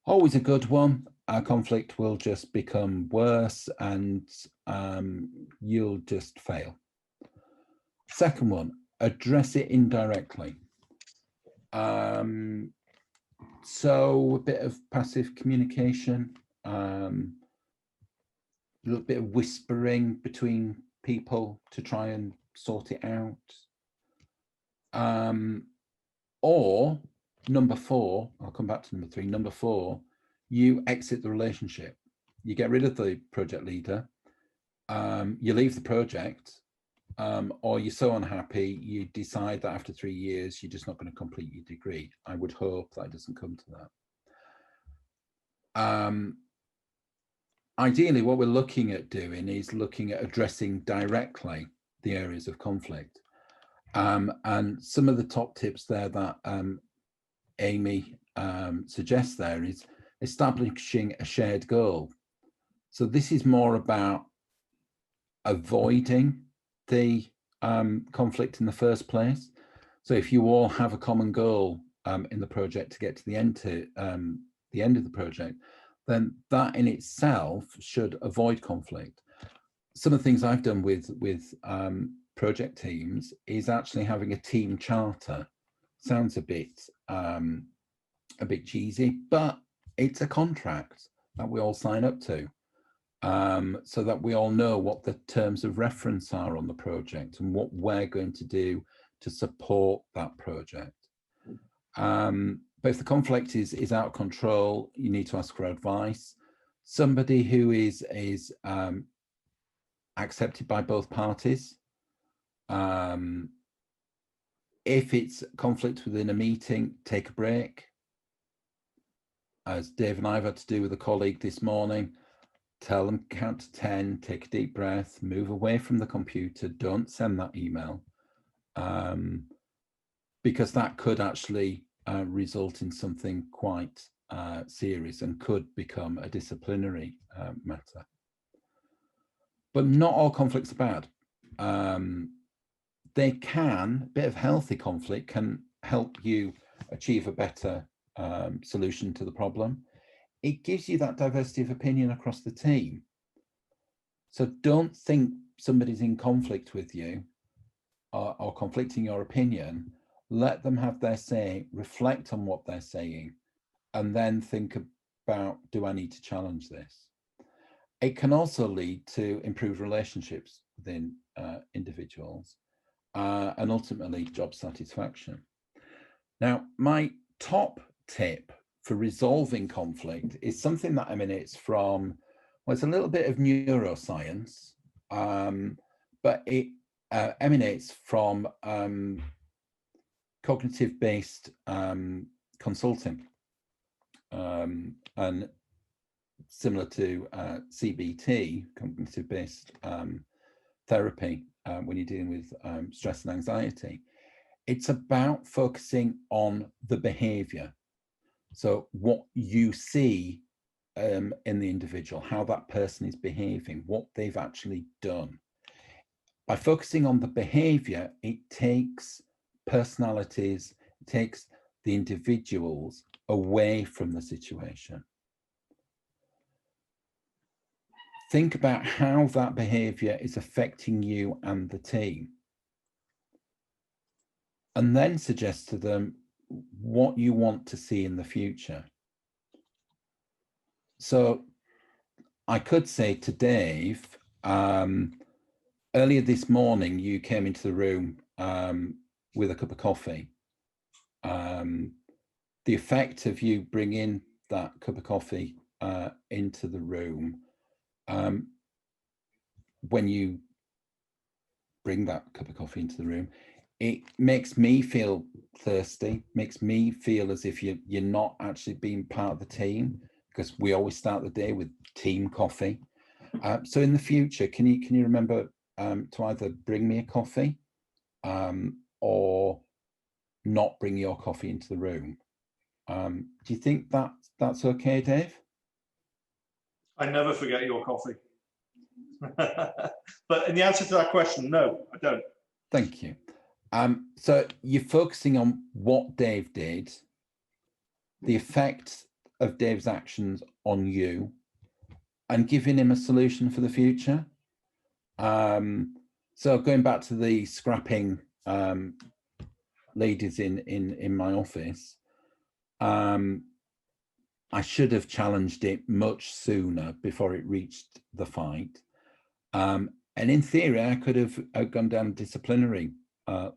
Always a good one. Our conflict will just become worse and you'll just fail. Second one, address it indirectly. So a bit of passive communication, a little bit of whispering between people to try and sort it out. Or number 4, I'll come back to number 3. Number 4, you exit the relationship. You get rid of the project leader, you leave the project, or you're so unhappy, you decide that after 3 years, you're just not going to complete your degree. I would hope that doesn't come to that. ideally what we're looking at doing is looking at addressing directly the areas of conflict. And some of the top tips there that Amy suggests there is establishing a shared goal. So this is more about avoiding the conflict in the first place. So if you all have a common goal in the project to get to the end of the project, then that in itself should avoid conflict. Some of the things I've done with project teams is actually having a team charter. Sounds a bit cheesy, but it's a contract that we all sign up to, so that we all know what the terms of reference are on the project and what we're going to do to support that project. But if the conflict is out of control, you need to ask for advice. Somebody who is accepted by both parties. If it's conflict within a meeting, take a break. As Dave and I have had to do with a colleague this morning, tell them count to 10, take a deep breath, move away from the computer, don't send that email, because that could actually result in something quite serious and could become a disciplinary matter. But not all conflicts are bad. They can, a bit of healthy conflict can help you achieve a better solution to the problem. It gives you that diversity of opinion across the team. So don't think somebody's in conflict with you or conflicting your opinion. Let them have their say, reflect on what they're saying, and then think about, do I need to challenge this? It can also lead to improved relationships within individuals and ultimately job satisfaction. Now, my top tip for resolving conflict is something that emanates from, well, it's a little bit of neuroscience, but it emanates from cognitive-based consulting, and similar to CBT, cognitive-based therapy, when you're dealing with stress and anxiety. It's about focusing on the behavior. So what you see in the individual, how that person is behaving, what they've actually done. By focusing on the behavior, it takes personalities, it takes the individuals away from the situation. Think about how that behavior is affecting you and the team. And then suggest to them what you want to see in the future. So I could say to Dave, earlier this morning, you came into the room with a cup of coffee. The effect of you bringing that cup of coffee into the room, when you bring that cup of coffee into the room, it makes me feel thirsty, makes me feel as if you're not actually being part of the team, because we always start the day with team coffee. So in the future, can you remember to either bring me a coffee or not bring your coffee into the room? Do you think that's okay, Dave? I never forget your coffee. But in the answer to that question, no, I don't. Thank you. So you're focusing on what Dave did, the effect of Dave's actions on you, and giving him a solution for the future. So going back to the scrapping ladies in my office, I should have challenged it much sooner before it reached the fight. And in theory, I could have gone down a disciplinary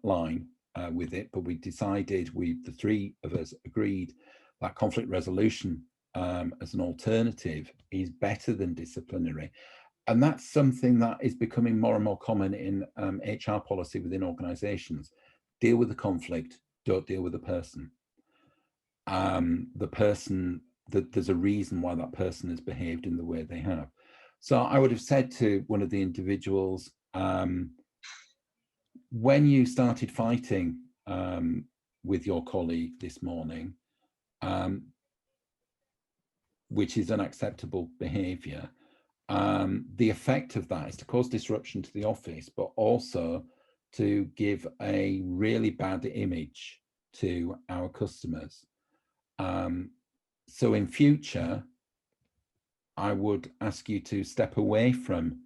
line with it, but we decided, the three of us agreed that conflict resolution as an alternative is better than disciplinary. And that's something that is becoming more and more common in HR policy within organizations. Deal with the conflict, don't deal with the person. There's a reason why that person has behaved in the way they have. So I would have said to one of the individuals, when you started fighting with your colleague this morning, which is unacceptable behaviour, the effect of that is to cause disruption to the office, but also to give a really bad image to our customers. So in future, I would ask you to step away from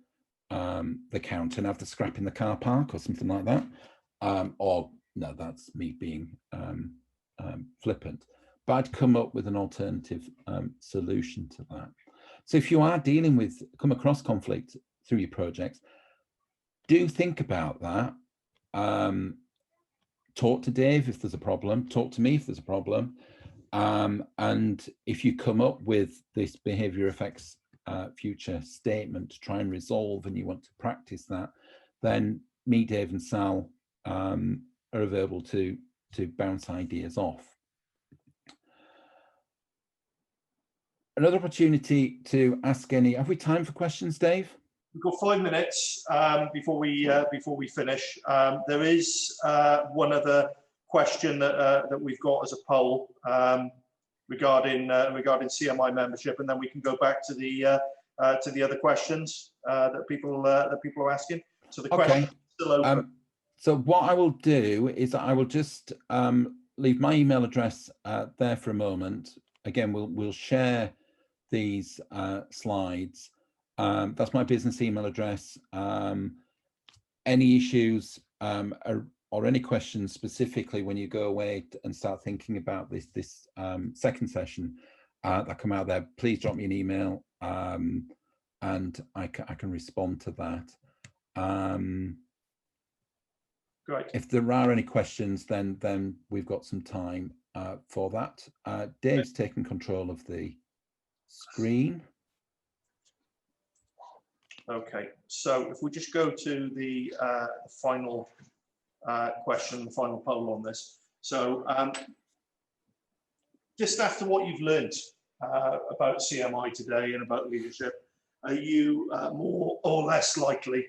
the counter and have the scrap in the car park or something like that. Or no, that's me being flippant. But I'd come up with an alternative solution to that. So if you are dealing with, come across conflict through your projects, do think about that. Talk to Dave if there's a problem, talk to me if there's a problem. And if you come up with this behavior effects future statement to try and resolve, and you want to practice that, then me, Dave and Sal are available to bounce ideas off. Another opportunity to ask any, have we time for questions, Dave? We've got 5 minutes before we finish. There is one other question that we've got as a poll regarding CMI membership, and then we can go back to the other questions that people are asking. So the question is still open. So what I will do is I will just leave my email address there for a moment. Again, we'll share these slides. That's my business email address. Any issues or any questions specifically when you go away and start thinking about this second session that come out there, please drop me an email and I can respond to that. Great. If there are any questions, then we've got some time for that. Dave's taken control of the screen. Okay, so if we just go to the final question, the final poll on this. So just after what you've learned about CMI today and about leadership, are you more or less likely,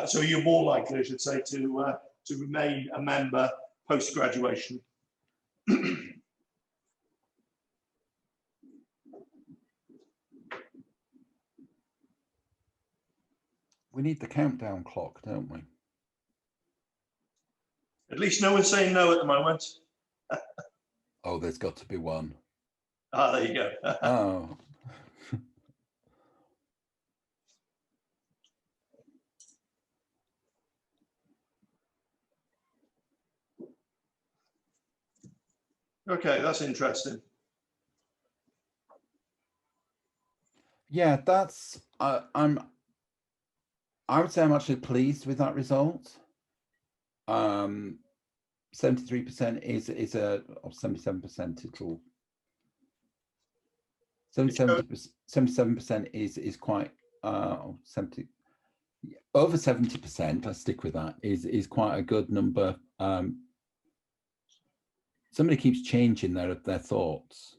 so you're more likely, I should say, to remain a member post-graduation? We need the countdown clock, don't we? At least no one's saying no at the moment. Oh, there's got to be one. Ah, there you go. Oh. Okay, that's interesting. Yeah, that's I would say I'm actually pleased with that result. 73% is a, or 77% it will. 77% is quite 70, over 70%. Let's stick with that. Is quite a good number. Somebody keeps changing their thoughts.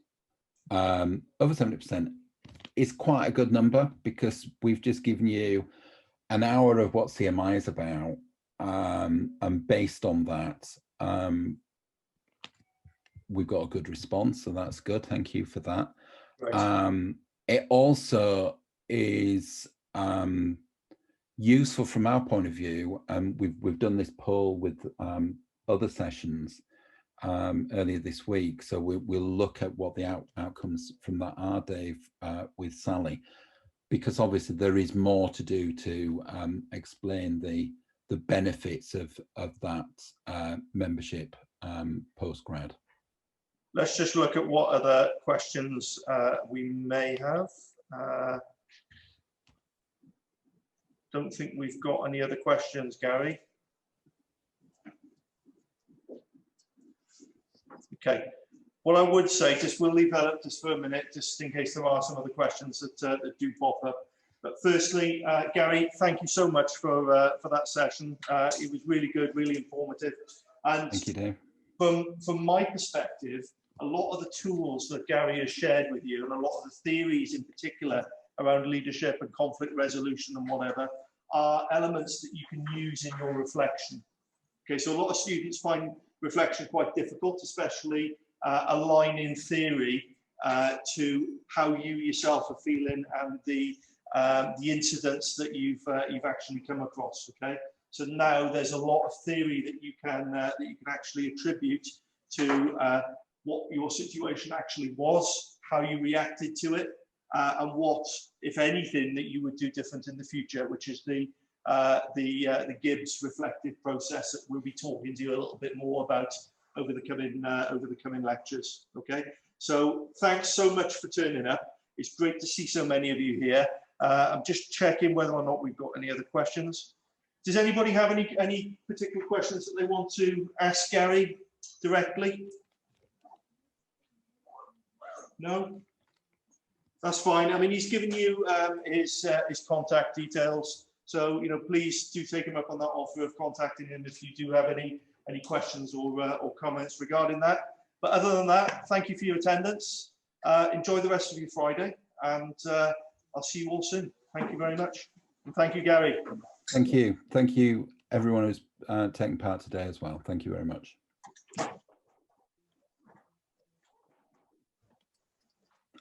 Over 70% is quite a good number because we've just given you an hour of what CMI is about, and based on that, we've got a good response, so that's good. Thank you for that. Right. It also is useful from our point of view, and we've done this poll with other sessions earlier this week, so we'll look at what the outcomes from that are, Dave, with Sally. Because obviously there is more to do to explain the benefits of that membership post-grad. Let's just look at what other questions we may have. Don't think we've got any other questions, Gary. Okay. What I would say, we'll leave that up just for a minute, just in case there are some other questions that do pop up. But firstly, Gary, thank you so much for that session. It was really good, really informative. And thank you, Dave. From my perspective, a lot of the tools that Gary has shared with you, and a lot of the theories in particular around leadership and conflict resolution and whatever, are elements that you can use in your reflection. Okay, so a lot of students find reflection quite difficult, especially aligning theory to how you yourself are feeling and the incidents that you've actually come across. Okay, so now there's a lot of theory that you can actually attribute to what your situation actually was, how you reacted to it, and what, if anything, that you would do different in the future, which is the Gibbs reflective process that we'll be talking to you a little bit more about over the coming lectures. Okay, so thanks so much for turning up. It's great to see so many of you here. I'm just checking whether or not we've got any other questions. Does anybody have any particular questions that they want to ask Gary directly? No? That's fine. I mean, he's given you his contact details. So, you know, please do take him up on that offer of contacting him if you do have any questions or comments regarding that. But other than that, thank you for your attendance. Enjoy the rest of your Friday, and I'll see you all soon. Thank you very much. And thank you, Gary. Thank you. Thank you, everyone who's taken part today as well. Thank you very much.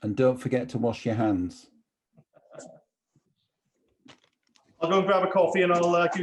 And don't forget to wash your hands. I'll go and grab a coffee and I'll give